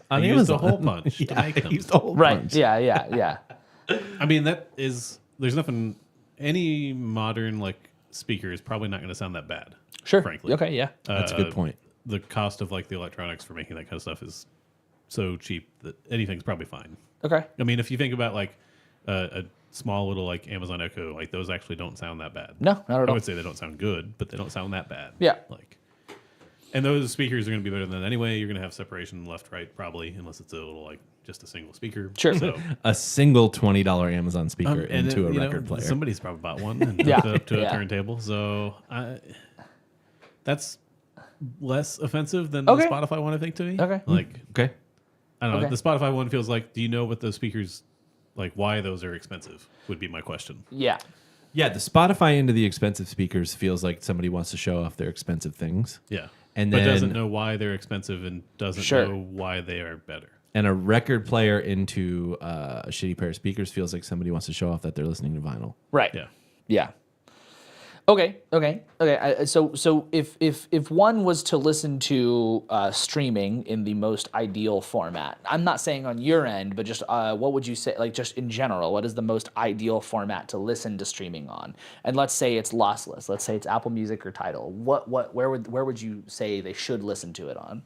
on He Amazon. used a hole punch to make them. He used a hole Right. punch. Yeah. I mean, there's nothing. Any modern like speaker is probably not going to sound that bad. Sure. Frankly. Okay. Yeah. That's a good point. The cost of like the electronics for making that kind of stuff is so cheap that anything's probably fine. Okay. I mean, if you think about like a small little like Amazon Echo, like those actually don't sound that bad. No, not at I all. would say they don't sound good, but they don't sound that bad. Yeah. Like, and those speakers are going to be better than anyway. You're going to have separation left, right, probably, unless it's a little like just a single speaker. Sure. So A single $20 Amazon speaker and into a you know, record player. somebody's probably bought one and Yeah. hooked it up to Yeah. a turntable. So that's less offensive than Okay. the Spotify one, I think, to me. Okay. Like, Okay. I don't know. Okay. The Spotify one feels like, do you know what those speakers, like why those are expensive would be my question. Yeah. Yeah, the Spotify into the expensive speakers feels like somebody wants to show off their expensive things. Yeah. And but then doesn't know why they're expensive and doesn't Sure. know why they are better. and a record player into a shitty pair of speakers feels like somebody wants to show off that they're listening to vinyl. Right. Yeah. Yeah. Okay. So if one was to listen to streaming in the most ideal format, I'm not saying on your end, but just what would you say, like just in general, what is the most ideal format to listen to streaming on? And let's say it's lossless. Let's say it's Apple Music or Tidal. Where would you say they should listen to it on?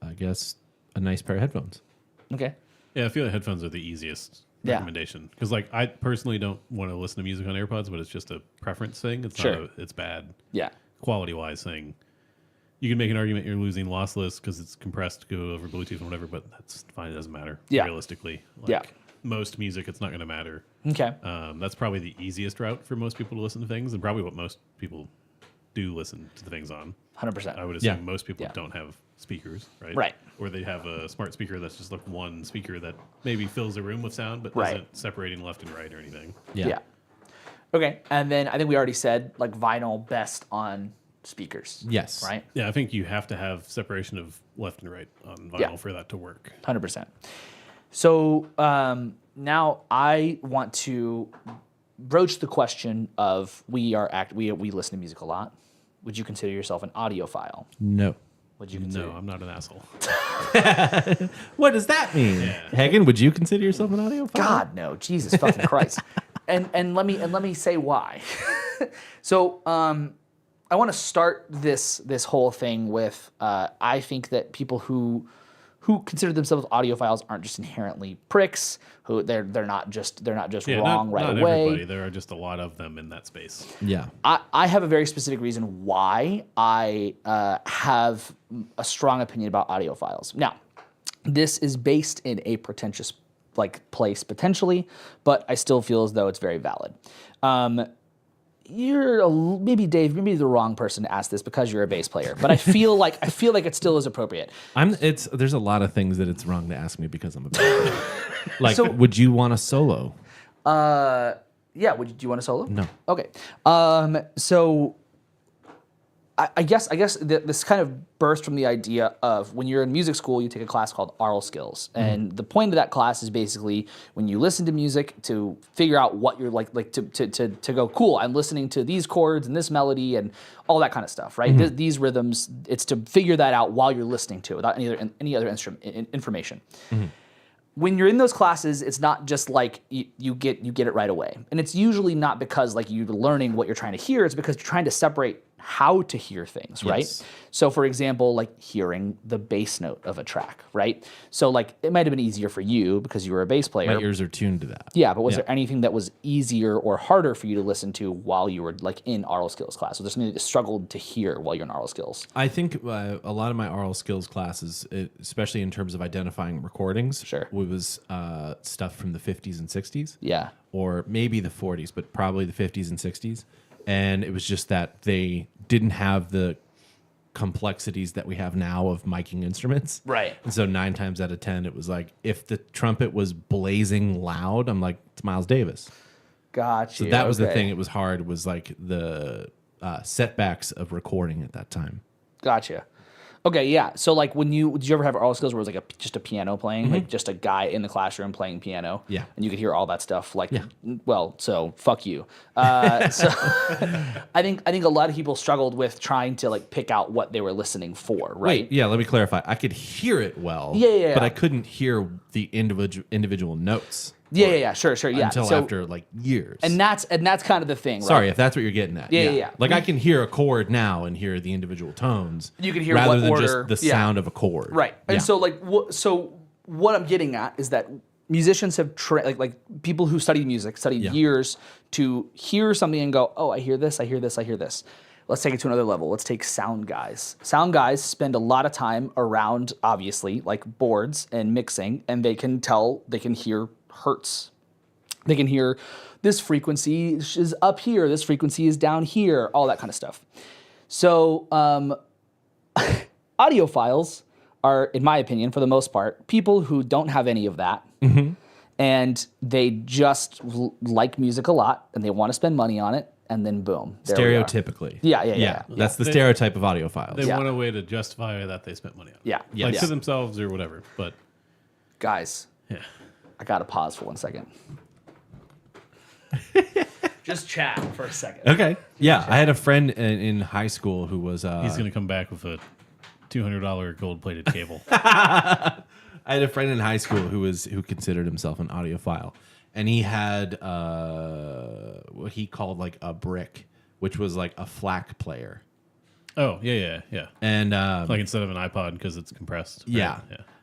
I guess a nice pair of headphones. Okay. Yeah, I feel like headphones are the easiest Yeah. recommendation because, like, I personally don't want to listen to music on AirPods, but it's just a preference thing. It's Sure. not it's bad Yeah. quality wise thing. You can make an argument you're losing lossless because it's compressed to go over Bluetooth and whatever, but that's fine. It doesn't matter. Yeah. Realistically, like, Yeah. most music, it's not going to matter. Okay. That's probably the easiest route for most people to listen to things, and probably what most people do listen to the things on. 100%. I would assume Yeah. most people Yeah. don't have speakers, right? Right. Or they have a smart speaker that's just like one speaker that maybe fills a room with sound, but Right. isn't separating left and right or anything. Yeah. Okay. And then I think we already said like vinyl best on speakers. Yes. Right? Yeah, I think you have to have separation of left and right on vinyl Yeah. for that to work. 100%. So now I want to broach the question of we listen to music a lot. Would you consider yourself an audiophile? No. Would you consider? No, I'm not an asshole. What does that mean? Hagen, would you consider yourself an audiophile? God no, Jesus fucking Christ. And let me say why. So I want to start this whole thing with I think that people who consider themselves audiophiles aren't just inherently pricks. Who they're not just Yeah, wrong right not away. everybody. There are just a lot of them in that space. Yeah. I have a very specific reason why I have a strong opinion about audiophiles. Now, this is based in a pretentious place potentially, but I still feel as though it's very valid. Maybe Dave, maybe the wrong person to ask this because you're a bass player, but I feel like it still is appropriate. There's a lot of things that it's wrong to ask me because I'm a band. Like, So- would you want a solo? Yeah, do you want a solo? No. Okay. So I guess this kind of burst from the idea of when you're in music school, you take a class called aural skills, and the point of that class is basically when you listen to music to figure out what you're like to go, cool, I'm listening to these chords and this melody and all that kind of stuff, right? These rhythms. It's to figure that out while you're listening to it without any other information. When you're in those classes, it's not just like you get it right away, and it's usually not because like you're learning what you're trying to hear. It's because you're trying to separate how to hear things, right? Yes. So for example, like hearing the bass note of a track, right? So like it might have been easier for you because you were a bass player. My ears are tuned to that. Yeah, but was there anything that was easier or harder for you to listen to while you were like in aural skills class? Was there something that you struggled to hear while you're in aural skills? I think a lot of my oral skills classes, especially in terms of identifying recordings, Sure. was stuff from the 50s and 60s. Yeah. Or maybe the 40s, but probably the 50s and 60s. And it was just that they didn't have the complexities that we have now of miking instruments. Right. And so 9 times out of 10, it was like, if the trumpet was blazing loud, I'm like, it's Miles Davis. Gotcha. So that was the thing. It was hard, was like the setbacks of recording at that time. Gotcha. Okay, yeah. So like did you ever have aural skills where it was like just a piano playing, like just a guy in the classroom playing piano? Yeah. And you could hear all that stuff. Like, Yeah. well, so fuck you. So I think a lot of people struggled with trying to like pick out what they were listening for, right? Wait, yeah, let me clarify. I could hear it well, Yeah. but I couldn't hear the individual notes. Yeah. Sure. Yeah. Until So- after like years. and that's kind of the thing, right? Sorry if that's what you're getting at. Yeah. Like I can hear a chord now and hear the individual tones. You can hear rather what than order- just the yeah. sound of a chord. Right. And Yeah. so like what I'm getting at is that musicians have like people who study music studied Yeah. years to hear something and go, "Oh, I hear this, I hear this, I hear this." Let's take it to another level. Let's take sound guys. Sound guys spend a lot of time around obviously like boards and mixing, and they can hear hertz. They can hear this frequency is up here, this frequency is down here, all that kind of stuff. So audiophiles are, in my opinion, for the most part, people who don't have any of that. And they just like music a lot and they want to spend money on it. And then boom. There we are. Stereotypically. Yeah. That's the stereotype of audiophiles. They Yeah. want a way to justify that they spent money on it. Yeah. Yeah. Like Yeah. to themselves or whatever. But Guys, yeah. I got to pause for 1 second. Just chat for a second. Okay. Yeah. I had a friend in high school who was He's going to come back with a $200 gold-plated cable. I had a friend in high school who considered himself an audiophile, and he had what he called like a brick, which was like a FLAC player. Oh, yeah. And Like instead of an iPod because it's compressed. right? yeah,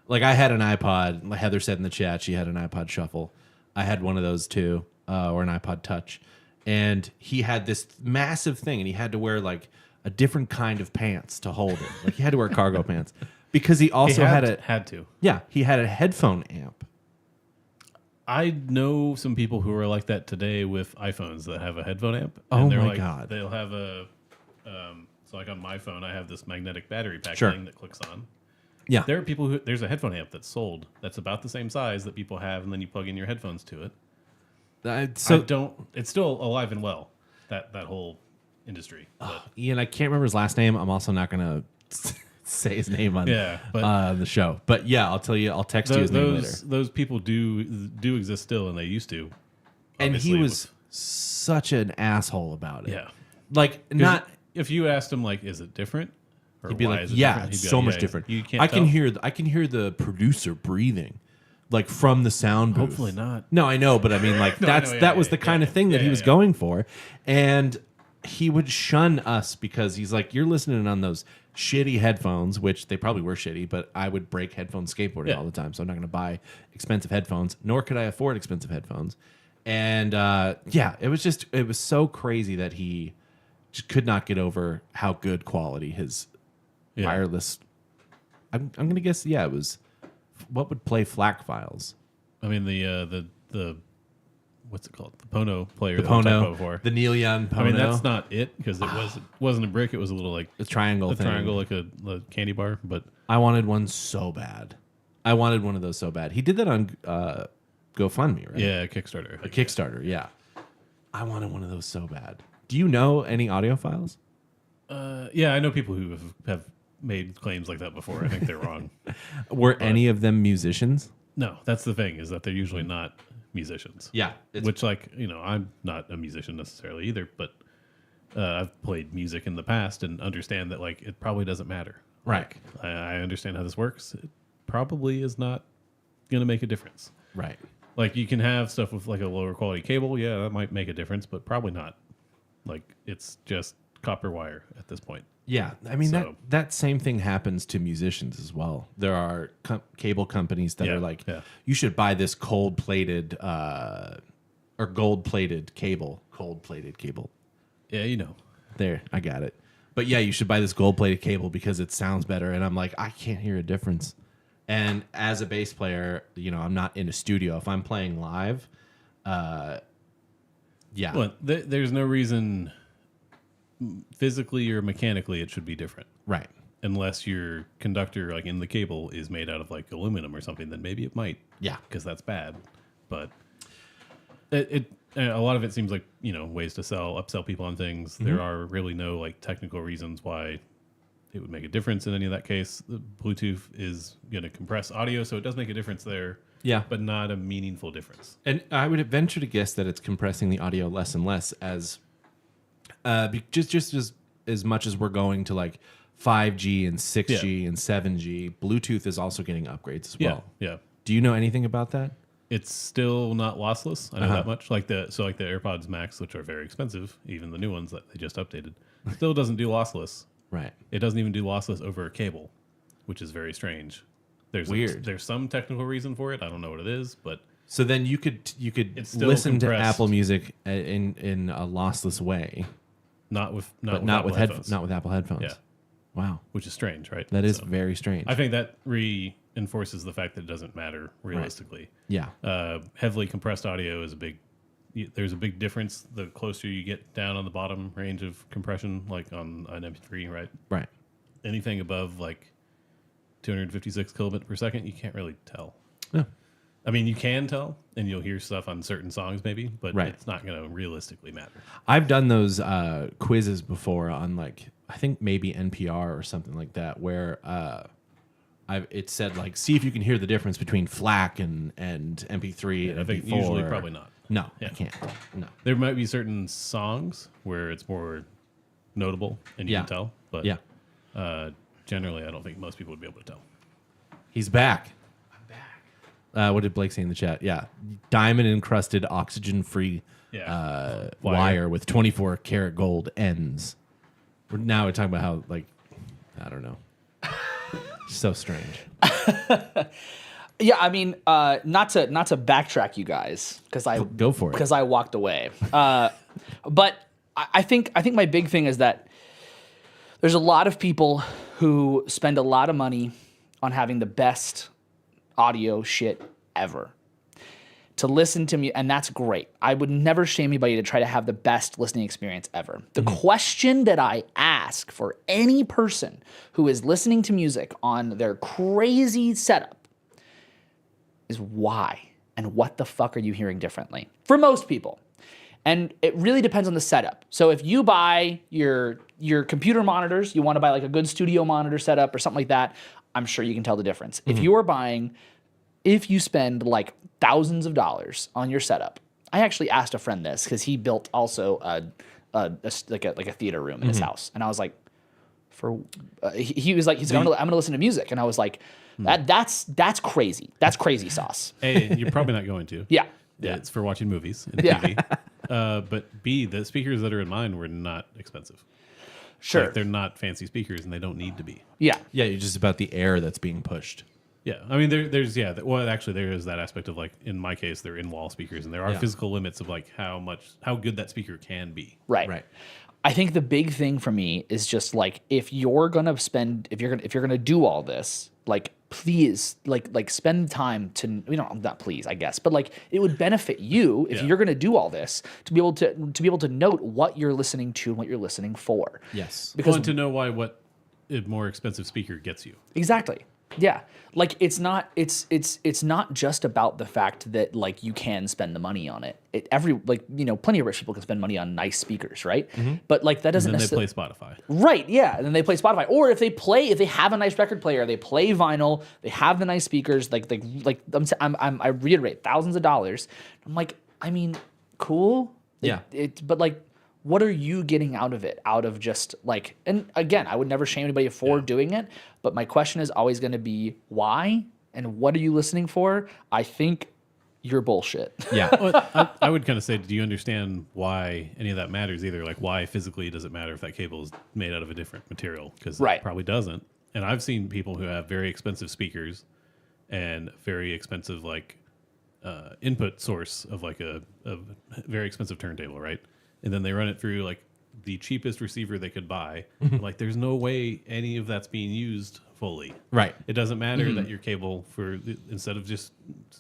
like I had an iPod. Like Heather said in the chat, she had an iPod Shuffle. I had one of those too, or an iPod Touch. And he had this massive thing, and he had to wear like a different kind of pants to hold it. Like he had to wear cargo pants because he also had to. Yeah, he had a headphone amp. I know some people who are like that today with iPhones that have a headphone amp. Oh and they're my like, God. They'll have a, so like on my phone, I have this magnetic battery pack Sure. thing that clicks on. Yeah, There are people who, there's a headphone amp that's sold that's about the same size that people have, and then you plug in your headphones to it. It's still alive and well, that whole industry. But, Ian, I can't remember his last name. I'm also not gonna say his name on the show. But yeah, I'll tell you. I'll text you his name later. Those people do exist still, and they used to. And he obviously, was such an asshole about it. yeah. Like not. If you asked him like, is it different? Or He'd be why like, is it yeah, different? it's He'd be so like, much yeah, different. You can't. I can tell. hear the producer breathing, like from the sound booth. Hopefully not. No, I know, but I mean, like No, I that know, was the kind of thing that he was yeah. going for, and he would shun us because he's like, you're listening on those shitty headphones, which they probably were shitty, but I would break headphones skateboarding Yeah. all the time, so I'm not going to buy expensive headphones, nor could I afford expensive headphones. And it was so crazy that he just could not get over how good quality his Yeah. wireless. I'm going to guess, it was what would play FLAC files. I mean the what's it called? The Pono player. The that we talked about Pono, before. the Neil Young Pono. I mean that's not it because it wasn't a brick. It was a little like the triangle a thing. triangle like a candy bar. But I wanted one so bad. I wanted one of those so bad. He did that on GoFundMe, right? yeah, Kickstarter. A Kickstarter, yeah. I wanted one of those so bad. Do you know any audiophiles? Yeah, I know people who have made claims like that before. I think they're wrong. Were any of them musicians? No, that's the thing is that they're usually not musicians. Yeah. Which, like, I'm not a musician necessarily either, but I've played music in the past and understand that, like, it probably doesn't matter. Right. Like, I understand how this works. It probably is not going to make a difference. Right. Like, you can have stuff with, like, a lower quality cable. Yeah, that might make a difference, but probably not. Like, it's just copper wire at this point. Yeah, I mean So- that same thing happens to musicians as well. There are cable companies that Yeah, are like, yeah. you should buy this cold-plated or gold-plated cable. Cold-plated cable. Yeah, you know. There, I got it. But yeah, you should buy this gold-plated cable because it sounds better. And I'm like, I can't hear a difference. And as a bass player, I'm not in a studio. If I'm playing live, yeah, Well, there's no reason physically or mechanically it should be different. right. Unless your conductor, like in the cable, is made out of like aluminum or something, then maybe it might. Yeah. Because that's bad. But a lot of it seems like, ways to upsell people on things. There are really no like technical reasons why it would make a difference in any of that case. The Bluetooth is going to compress audio, so it does make a difference there. Yeah. But not a meaningful difference. And I would venture to guess that it's compressing the audio less and less as just as much as we're going to like 5G and 6G and 7G. Bluetooth is also getting upgrades as well. Yeah. Do you know anything about that? It's still not lossless. I know that much. Like the AirPods Max, which are very expensive, even the new ones that they just updated, still doesn't do lossless. Right. It doesn't even do lossless over a cable, which is very strange. There's Weird. There's some technical reason for it. I don't know what it is, but So then you could It's still listen to compressed. Apple Music in a lossless way, not with not Apple with Apple headphones. Yeah, Wow. which is strange, right? That is So, very strange. I think that reinforces the fact that it doesn't matter realistically. yeah. Heavily compressed audio is there's a big difference the closer you get down on the bottom range of compression, like on an MP3, right? Right. Anything above like 256 kilobit per second, you can't really tell. Yeah. I mean, you can tell, and you'll hear stuff on certain songs maybe, but Right. it's not going to realistically matter. I've done those quizzes before on like I think maybe NPR or something like that, where it said like see if you can hear the difference between FLAC and MP3 and I think MP4. usually probably not. No, Yeah. I can't. No. There might be certain songs where it's more notable and you Yeah. can tell, but Yeah. generally, I don't think most people would be able to tell. He's back. I'm back. What did Blake say in the chat? Yeah. Diamond encrusted oxygen free Yeah. wire with 24 karat gold ends. Now we're talking about how like I don't know. So strange. Yeah, I mean, not to backtrack you guys because Go for it. because I walked away. But I think my big thing is that there's a lot of people who spend a lot of money on having the best audio shit ever to listen to me, and that's great. I would never shame anybody to try to have the best listening experience ever. The question that I ask for any person who is listening to music on their crazy setup is why and what the fuck are you hearing differently? For most people. And it really depends on the setup. So if you buy your computer monitors, you want to buy like a good studio monitor setup or something like that, I'm sure you can tell the difference. If you spend like thousands of dollars on your setup, I actually asked a friend this because he built also a theater room in his house, and I was like, he was like, I'm gonna listen to music, and I was like, that's crazy. That's crazy sauce. A, you're probably not going to. Yeah. It's for watching movies and Yeah. TV. But B, the speakers that are in mine were not expensive. Sure. Like, they're not fancy speakers, and they don't need to be. Yeah. Yeah, you're just about the air that's being pushed. Yeah, I mean, there's actually there is that aspect of like in my case they're in wall speakers, and there are Yeah. physical limits of like how good that speaker can be. Right. Right. I think the big thing for me is just like if you're gonna do all this, like please like spend time to not please I guess, but like it would benefit you if Yeah. you're gonna do all this to be able to note what you're listening to and what you're listening for. Yes. Because to know what a more expensive speaker gets you. Exactly. Yeah. Like it's not just about the fact that like you can spend the money on it. Plenty of rich people can spend money on nice speakers, right? But like that doesn't And then they necessarily play Spotify. Right, yeah, and then they play Spotify. Or if they have a nice record player, they play vinyl, they have the nice speakers, I reiterate, thousands of dollars. I'm like, I mean, cool. Yeah. But like, what are you getting out of it? Out of just like, and again, I would never shame anybody for doing it, but my question is always going to be why and what are you listening for? I think you're bullshit. Yeah. Well, I would kind of say, do you understand why any of that matters either? Like, why physically does it matter if that cable is made out of a different material? Because Right. it probably doesn't. And I've seen people who have very expensive speakers and very expensive input source of like a very expensive turntable, right? And then they run it through like the cheapest receiver they could buy. Like, there's no way any of that's being used fully. Right. It doesn't matter that your cable instead of just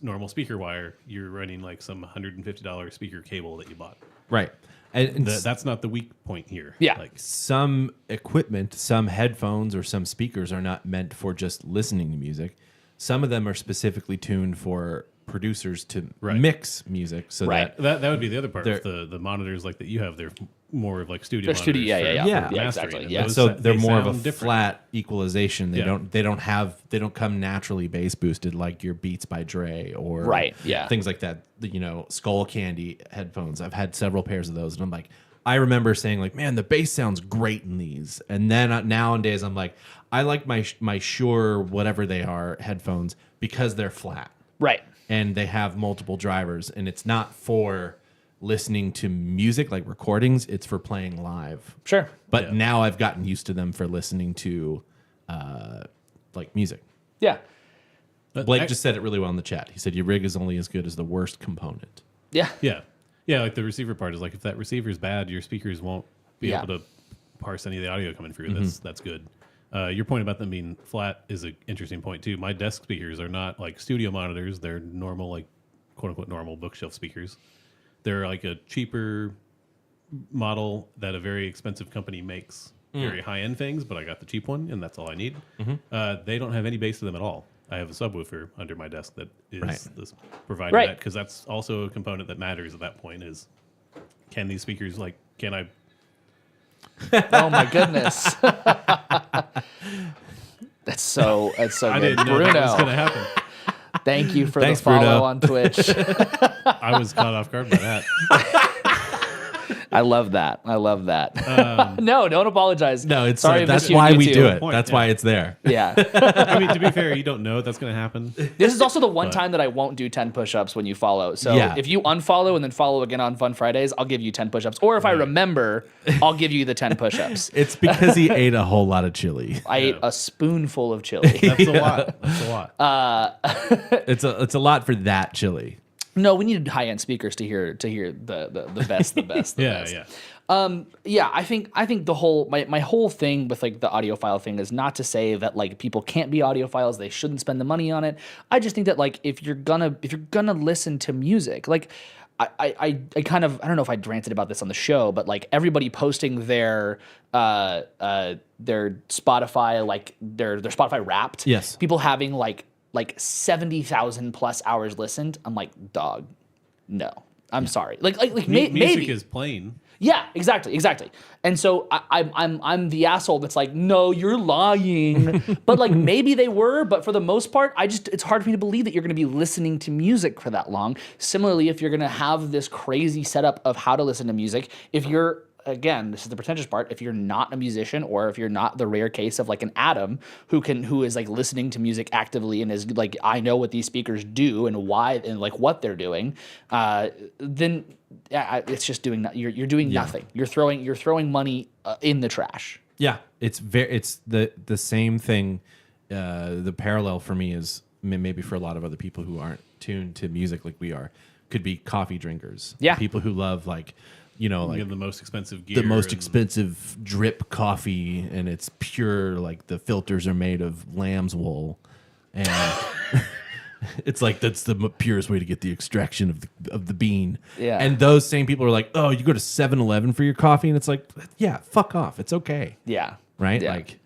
normal speaker wire, you're running like some $150 speaker cable that you bought. Right. And That's not the weak point here. Yeah. Like, some equipment, some headphones or some speakers are not meant for just listening to music. Some of them are specifically tuned for producers to mix music. So Right. that that would be the other part. They're- The monitors like that you have, they're more of like studio They're monitors. studio- yeah, for- yeah, for yeah. mastering. exactly, And yeah. those so sa- they're they more of a sound different. flat equalization. They Yeah. they don't come naturally bass boosted like your Beats by Dre or Right, yeah. things like that. Skull Candy headphones. I've had several pairs of those, and I'm like, I remember saying like, man, the bass sounds great in these. And then nowadays I'm like, I like my Shure whatever they are headphones because they're flat Right. and they have multiple drivers, and it's not for listening to music like recordings, it's for playing live. Sure. But Yeah. now I've gotten used to them for listening to like music. Yeah. But Blake just said it really well in the chat. He said your rig is only as good as the worst component. Yeah. Yeah, like the receiver part is like, if that receiver is bad, your speakers won't be Yeah. able to parse any of the audio coming through. Mm-hmm. That's good. Your point about them being flat is an interesting point too. My desk speakers are not like studio monitors. They're normal, like quote unquote normal bookshelf speakers. They're like a cheaper model that a very expensive company makes. Very high end things, but I got the cheap one, and that's all I need. They don't have any bass to them at all. I have a subwoofer under my desk that is Right. this providing Right. that, because that's also a component that matters at that point. Is can these speakers can I? Oh my goodness. That's so I good. didn't know that was going to Bruno, happen. thank you for Thanks, the follow Bruno. on Twitch. I was caught off guard by that. I love that. No, don't apologize. No, it's sorry. I that's missed you why on we YouTube. do it. Point, That's yeah. why it's there. Yeah. I mean, to be fair, you don't know that's going to happen. This is also the one time that I won't do 10 push-ups when you follow. So Yeah. if you unfollow and then follow again on Fun Fridays, I'll give you 10 push-ups. Or if I remember, I'll give you the 10 push-ups. It's because he ate a whole lot of chili. I ate a spoonful of chili. That's a lot. That's a lot. It's a lot for that chili. No, we needed high-end speakers to hear the best, the best. The Yeah, best. yeah. Yeah, I think the whole my whole thing with like the audiophile thing is not to say that like people can't be audiophiles, they shouldn't spend the money on it. I just think that like if you're gonna listen to music, like I kind of, I don't know if I ranted about this on the show, but like everybody posting their Spotify, like their Spotify Wrapped. Yes. People having like 70,000 plus hours listened. I'm like, dog, no. I'm sorry. Like Music maybe is plain. yeah, exactly. And so I'm the asshole that's like, no, you're lying. But like maybe they were, but for the most part, it's hard for me to believe that you're going to be listening to music for that long. Similarly, if you're going to have this crazy setup of how to listen to music, if you're, again, this is the pretentious part, if you're not a musician or if you're not the rare case of like an Adam who is like listening to music actively and is like, I know what these speakers do and why and like what they're doing, then yeah, it's just doing you're doing nothing. You're throwing money in the trash. Yeah, it's the same thing. The parallel for me is maybe for a lot of other people who aren't tuned to music like we are, could be coffee drinkers. Yeah. People who love like You have the most expensive gear. the most and- expensive drip coffee, and it's pure, like the filters are made of lamb's wool, and it's like that's the purest way to get the extraction of the bean. Yeah. And those same people are like, oh, you go to 7-Eleven for your coffee, and it's like, yeah, fuck off, it's okay, Yeah. right? Yeah. Like,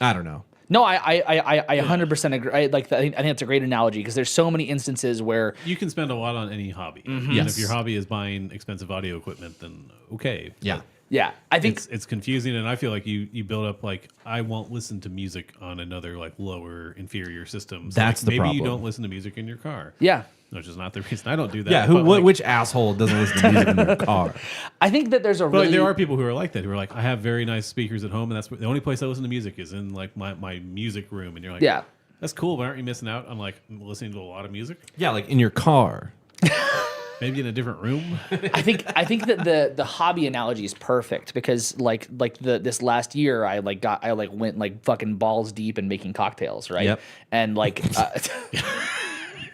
I don't know. No, I 100% agree. I think that's a great analogy because there's so many instances where You can spend a lot on any hobby. And Yes. if your hobby is buying expensive audio equipment, then okay. Yeah. But yeah, I think it's confusing, and I feel like you build up like, I won't listen to music on another like lower inferior system. So, That's like, the maybe problem. you don't listen to music in your car. yeah. Which is not the reason I don't do that. Yeah, but, like, which asshole doesn't listen to music in their car? I think that there's a But really there are people who are like that, who are like, I have very nice speakers at home, and that's the only place I listen to music is in like my music room. And you're like, Yeah. that's cool, but aren't you missing out on like listening to a lot of music? Yeah, like in your car. Maybe in a different room. I think that the hobby analogy is perfect because like this last year I went like fucking balls deep in making cocktails, right? Yep. And like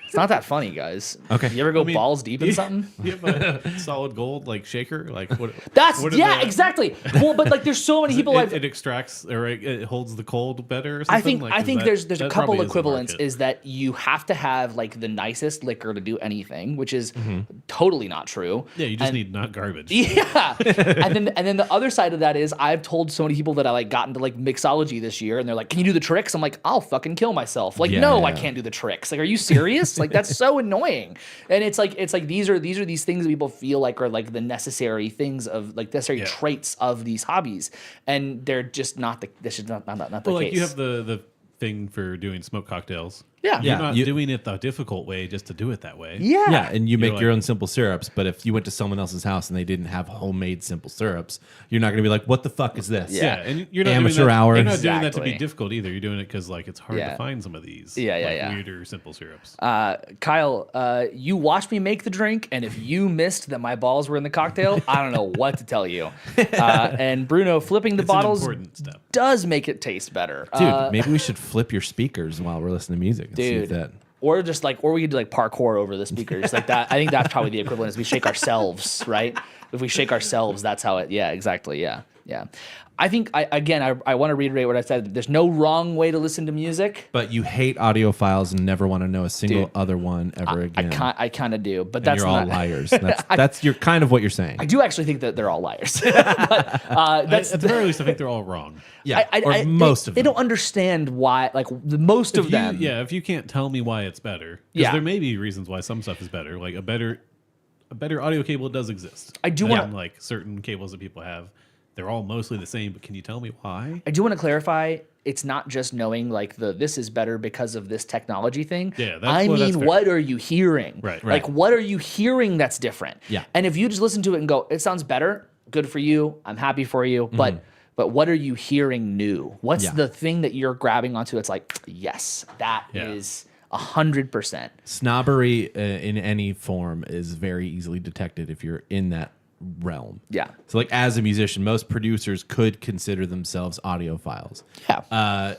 it's not that funny, guys. Okay. You ever go balls deep in something? You have a solid gold like shaker, like what? That's what are yeah, the- exactly. Well, but like there's so many people It extracts or it holds the cold better. Or something? I think there's a that couple probably is the equivalents market. is that you have to have like the nicest liquor to do anything, which is totally not true. Yeah, you just And- need not garbage. Yeah, and then the other side of that is I've told so many people that I like got into like mixology this year, and they're like, "Can you do the tricks?" I'm like, "I'll fucking kill myself." Like, Yeah, no, yeah. I can't do the tricks. Like, are you serious? Like, that's so annoying. And it's like these are these things that people feel like are like the necessary things of like necessary traits of these hobbies, and they're just not the this is not the Well, case. like you have the thing for doing smoked cocktails. Yeah. You're Yeah, not you- doing it the difficult way just to do it that way. yeah. Yeah, and you make You're your like- own simple syrups, but if you went to someone else's house and they didn't have homemade simple syrups, you're not going to be like, "What the fuck is this?" Yeah, and you're not Amateur doing that, hour. You're not doing that to Exactly. be difficult either. You're doing it because like it's hard Yeah. to find some of these. Yeah, like, yeah. weirder simple syrups. Kyle, you watched me make the drink, and if you missed that my balls were in the cocktail, I don't know what to tell you. And Bruno, flipping the It's an bottles important step. does make it taste better. Dude, maybe we should flip your speakers while we're listening to music and see if Dude. that. Or just like, or we could do like parkour over the speakers like that. I think that's probably the equivalent. Is we shake ourselves, right? If we shake ourselves, that's how it. Yeah, exactly. Yeah. I think I want to reiterate what I said. There's no wrong way to listen to music. But you hate audiophiles and never want to know a single Dude, other one ever again. I kind of do, but And that's you're all not. liars. That's you're kind of what you're saying. I do actually think that they're all liars. But that's At the very least, I think they're all wrong. Yeah, or most of they them. don't understand why. Like the most of them. If you can't tell me why it's better, because Yeah. there may be reasons why some stuff is better. Like a better audio cable does exist. I do And wanna- like certain cables that people have, they're all mostly the same. But can you tell me why? I do want to clarify. It's not just knowing like this is better because of this technology thing. Yeah, that's I that's mean, fair. what are you hearing? Right. Like, what are you hearing that's different? Yeah. And if you just listen to it and go, it sounds better, good for you. I'm happy for you. But what are you hearing new? What's Yeah. the thing that you're grabbing onto? It's like, yes, that is 100%. Snobbery in any form is very easily detected if you're in that realm. Yeah. So, like, as a musician, most producers could consider themselves audiophiles. Yeah.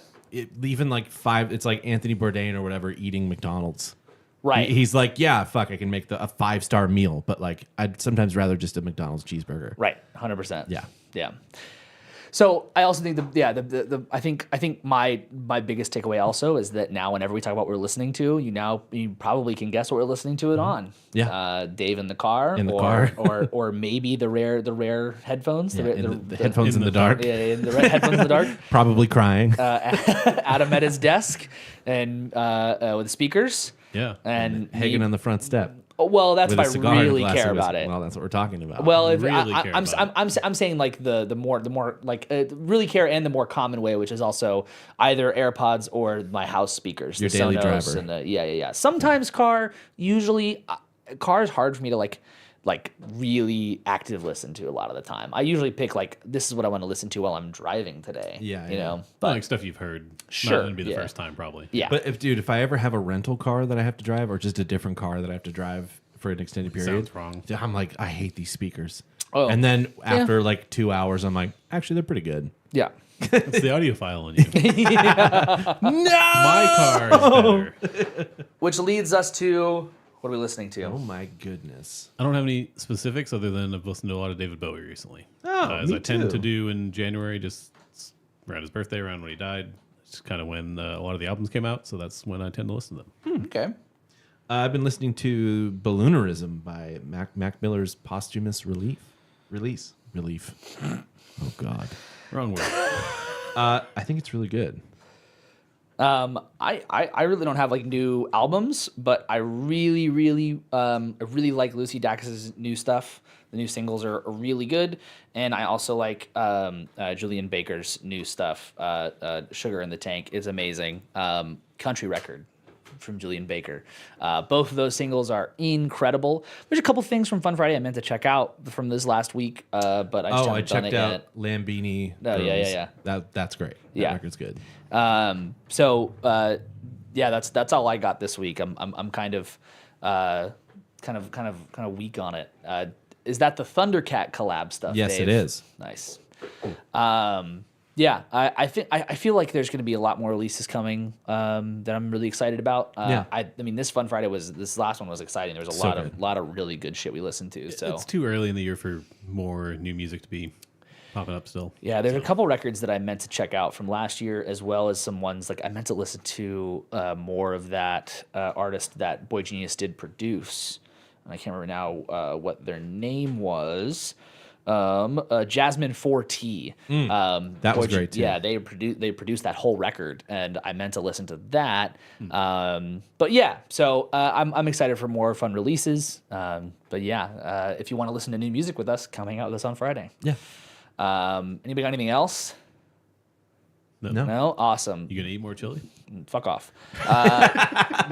Even like it's like Anthony Bourdain or whatever eating McDonald's. Right. He's like, yeah, fuck, I can make a 5-star meal, but like, I'd sometimes rather just a McDonald's cheeseburger. Right, 100%. Yeah. Yeah. So I also think I think my biggest takeaway also is that now whenever we talk about what we're listening to, you probably can guess what we're listening to it on. Yeah. Dave in the car, In the car. or maybe the rare headphones, Yeah, the the headphones in the dark. Yeah, in the red headphones in the dark. Probably crying. Adam at his desk and with speakers Yeah. and Hanging on the front step. well, that's with a if I cigar and a really glass care of about whiskey. it. Well, that's what we're talking about. Well, if Really care I'm about I'm saying like the more like really care and the more common way, which is also either AirPods or my house speakers, Your the daily Sonos driver. and the yeah. Sometimes car, usually car is hard for me to like really active listen to a lot of the time. I usually pick like this is what I want to listen to while I'm driving today. Yeah, you yeah. know, But like stuff you've heard. Sure, Not going to be the yeah. first time, probably. yeah. But if I ever have a rental car that I have to drive, or just a different car that I have to drive for an extended period, Sounds wrong. I'm like, I hate these speakers. Oh. And then after like 2 hours, I'm like, actually, they're pretty good. yeah. It's the audiophile in you. My car is better. Which leads us to what are we listening to? Oh my goodness. I don't have any specifics other than I've listened to a lot of David Bowie recently. Oh, as me I tend too. to do in January, just around his birthday, around when he died. It's kind of when a lot of the albums came out, so that's when I tend to listen to them. Okay. I've been listening to Balloonerism by Mac Miller's posthumous release. Oh God. Wrong word. I think it's really good. I really don't have like new albums, but I really like Lucy Dacus's new stuff. The new singles are really good, and I also like Julian Baker's new stuff. Sugar in the Tank is amazing. Country record from Julian Baker. Both of those singles are incredible. There's a couple things from Fun Friday I meant to check out from this last week, but I just I haven't done checked it out yet. Lambini. Oh, yeah. That's great. That Yeah. record's good. Yeah, that's all I got this week. I'm kind of kind of weak on it. Is that the Thundercat collab stuff? Yes, Dave? it is. Nice. Yeah, I feel like there's going to be a lot more releases coming that I'm really excited about. Yeah. I mean, this last one was exciting. There was a So lot of really good shit we listened to. So It's too early in the year for more new music to be popping up still. yeah, there's a couple records that I meant to check out from last year, as well as some ones like I meant to listen to more of that artist that Boy Genius did produce. And I can't remember now what their name was. Jasmine 4T. That was great too. Yeah, they produced that whole record, and I meant to listen to that. But yeah, so I'm excited for more fun releases. But yeah, if you want to listen to new music with us, come hang out with us on Friday. Yeah. Anybody got anything else? No. No? Awesome. You gonna eat more chili? Fuck off.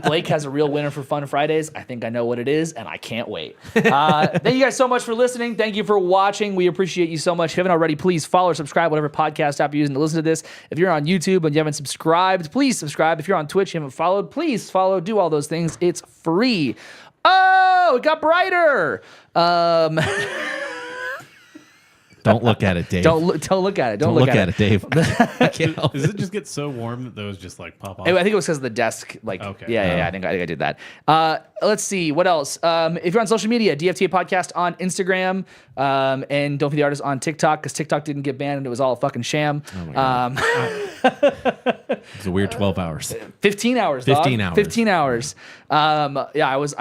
Blake has a real winner for Fun Fridays. I think I know what it is, and I can't wait. Thank you guys so much for listening. Thank you for watching. We appreciate you so much. If you haven't already, please follow or subscribe, whatever podcast app you're using to listen to this. If you're on YouTube and you haven't subscribed, please subscribe. If you're on Twitch and you haven't followed, please follow. Do all those things. It's free. Oh, it got brighter. Don't look at it, Dave. Don't look at it. Don't look at it, Dave. I can't help Does it just get so warm that those just like pop off? I think it was because of the desk. Like, Okay. Yeah. I think I did that. Let's see what else. If you're on social media, DFTA Podcast on Instagram, and Don't Feed the Artist on TikTok, because TikTok didn't get banned and it was all a fucking sham. Oh my God. It's a weird 12 hours. 15 hours. Dog. 15 hours. 15 hours. Yeah, I was.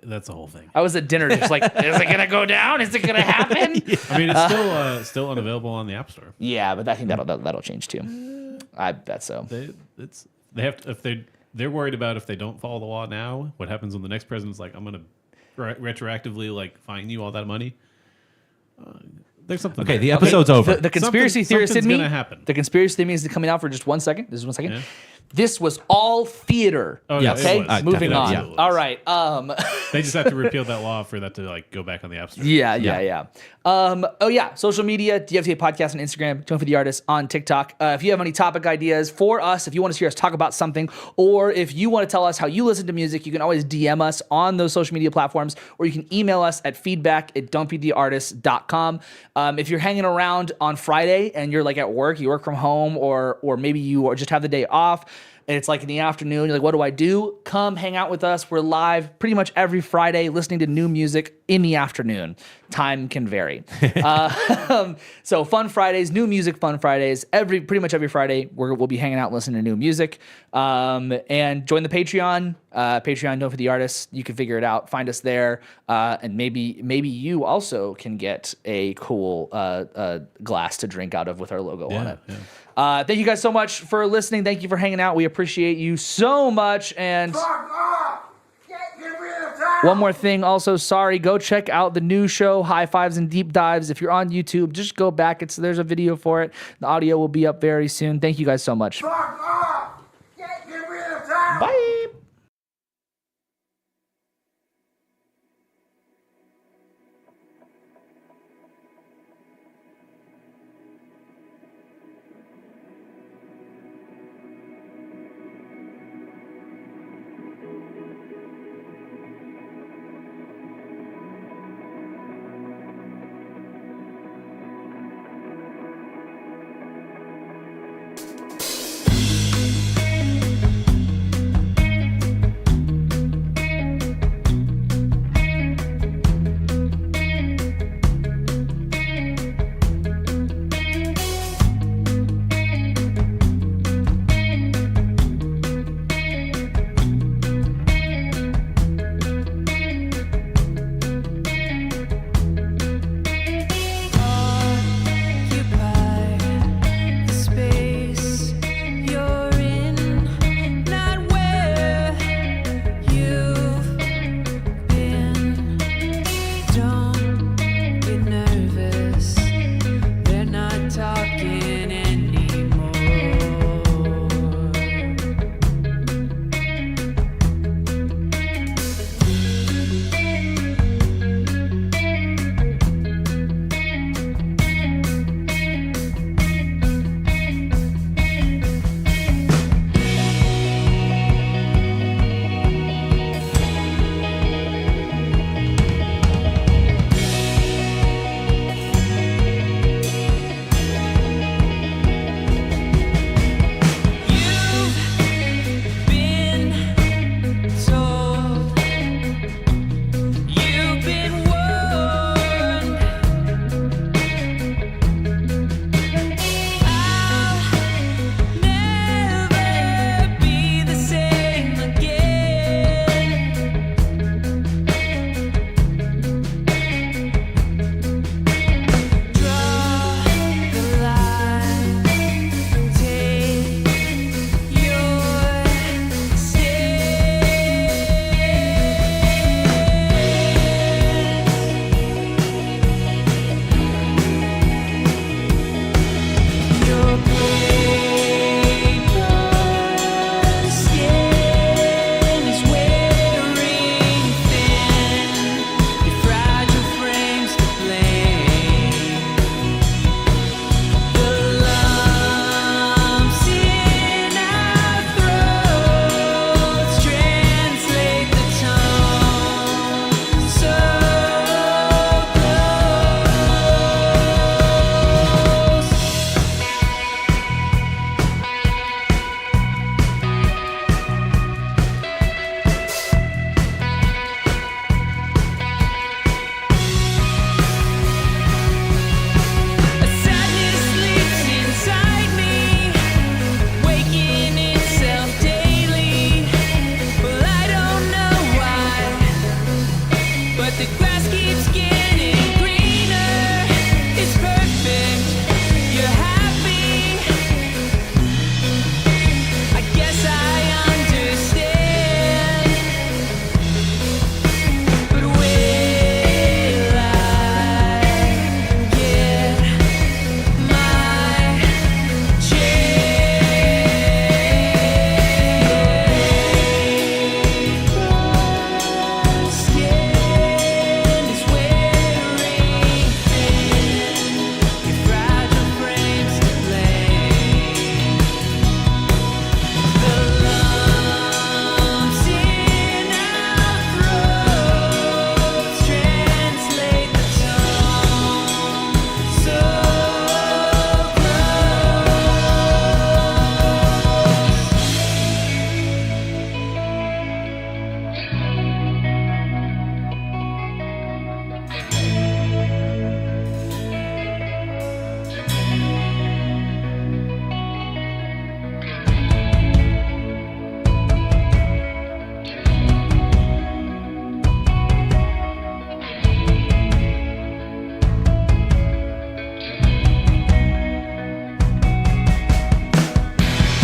That's the whole thing. I was at dinner, just like, is it gonna go down? Is it gonna happen? I mean, it's still unavailable on the App Store. Yeah, but I think that'll change too. I bet so. They have to, if they're worried about if they don't follow the law now, what happens when the next president's like, I'm gonna retroactively like fine you all that money. There's something. Okay, there. the episode's over. The conspiracy theorist in me. Gonna happen. The conspiracy theory is coming out for just 1 second. This is 1 second. Yeah. This was all theater. Oh, Yes. yeah, Okay, it was. moving on. Definitely was. All right. They just have to repeal that law for that to like go back on the App Store. Yeah. Oh yeah, social media, DFTA Podcast on Instagram, Don't Feed the Artist on TikTok. If you have any topic ideas for us, if you want to hear us talk about something, or if you want to tell us how you listen to music, you can always DM us on those social media platforms, or you can email us at feedback@don'tfeedtheartist.com. If you're hanging around on Friday and you're like at work, you work from home, or maybe you just have the day off, and it's like in the afternoon, you're like, what do I do? Come hang out with us. We're live pretty much every Friday listening to new music in the afternoon. Time can vary. So Fun Fridays, new music Fun Fridays. Pretty much every Friday, we'll be hanging out listening to new music. And join the Patreon. Patreon, Don't Feed the Artists. You can figure it out. Find us there. And maybe you also can get a cool glass to drink out of with our logo on it. Yeah. Thank you guys so much for listening. Thank you for hanging out. We appreciate you so much. And one more thing also, sorry, go check out the new show, High Fives and Deep Dives. If you're on YouTube, just go back. There's a video for it. The audio will be up very soon. Thank you guys so much.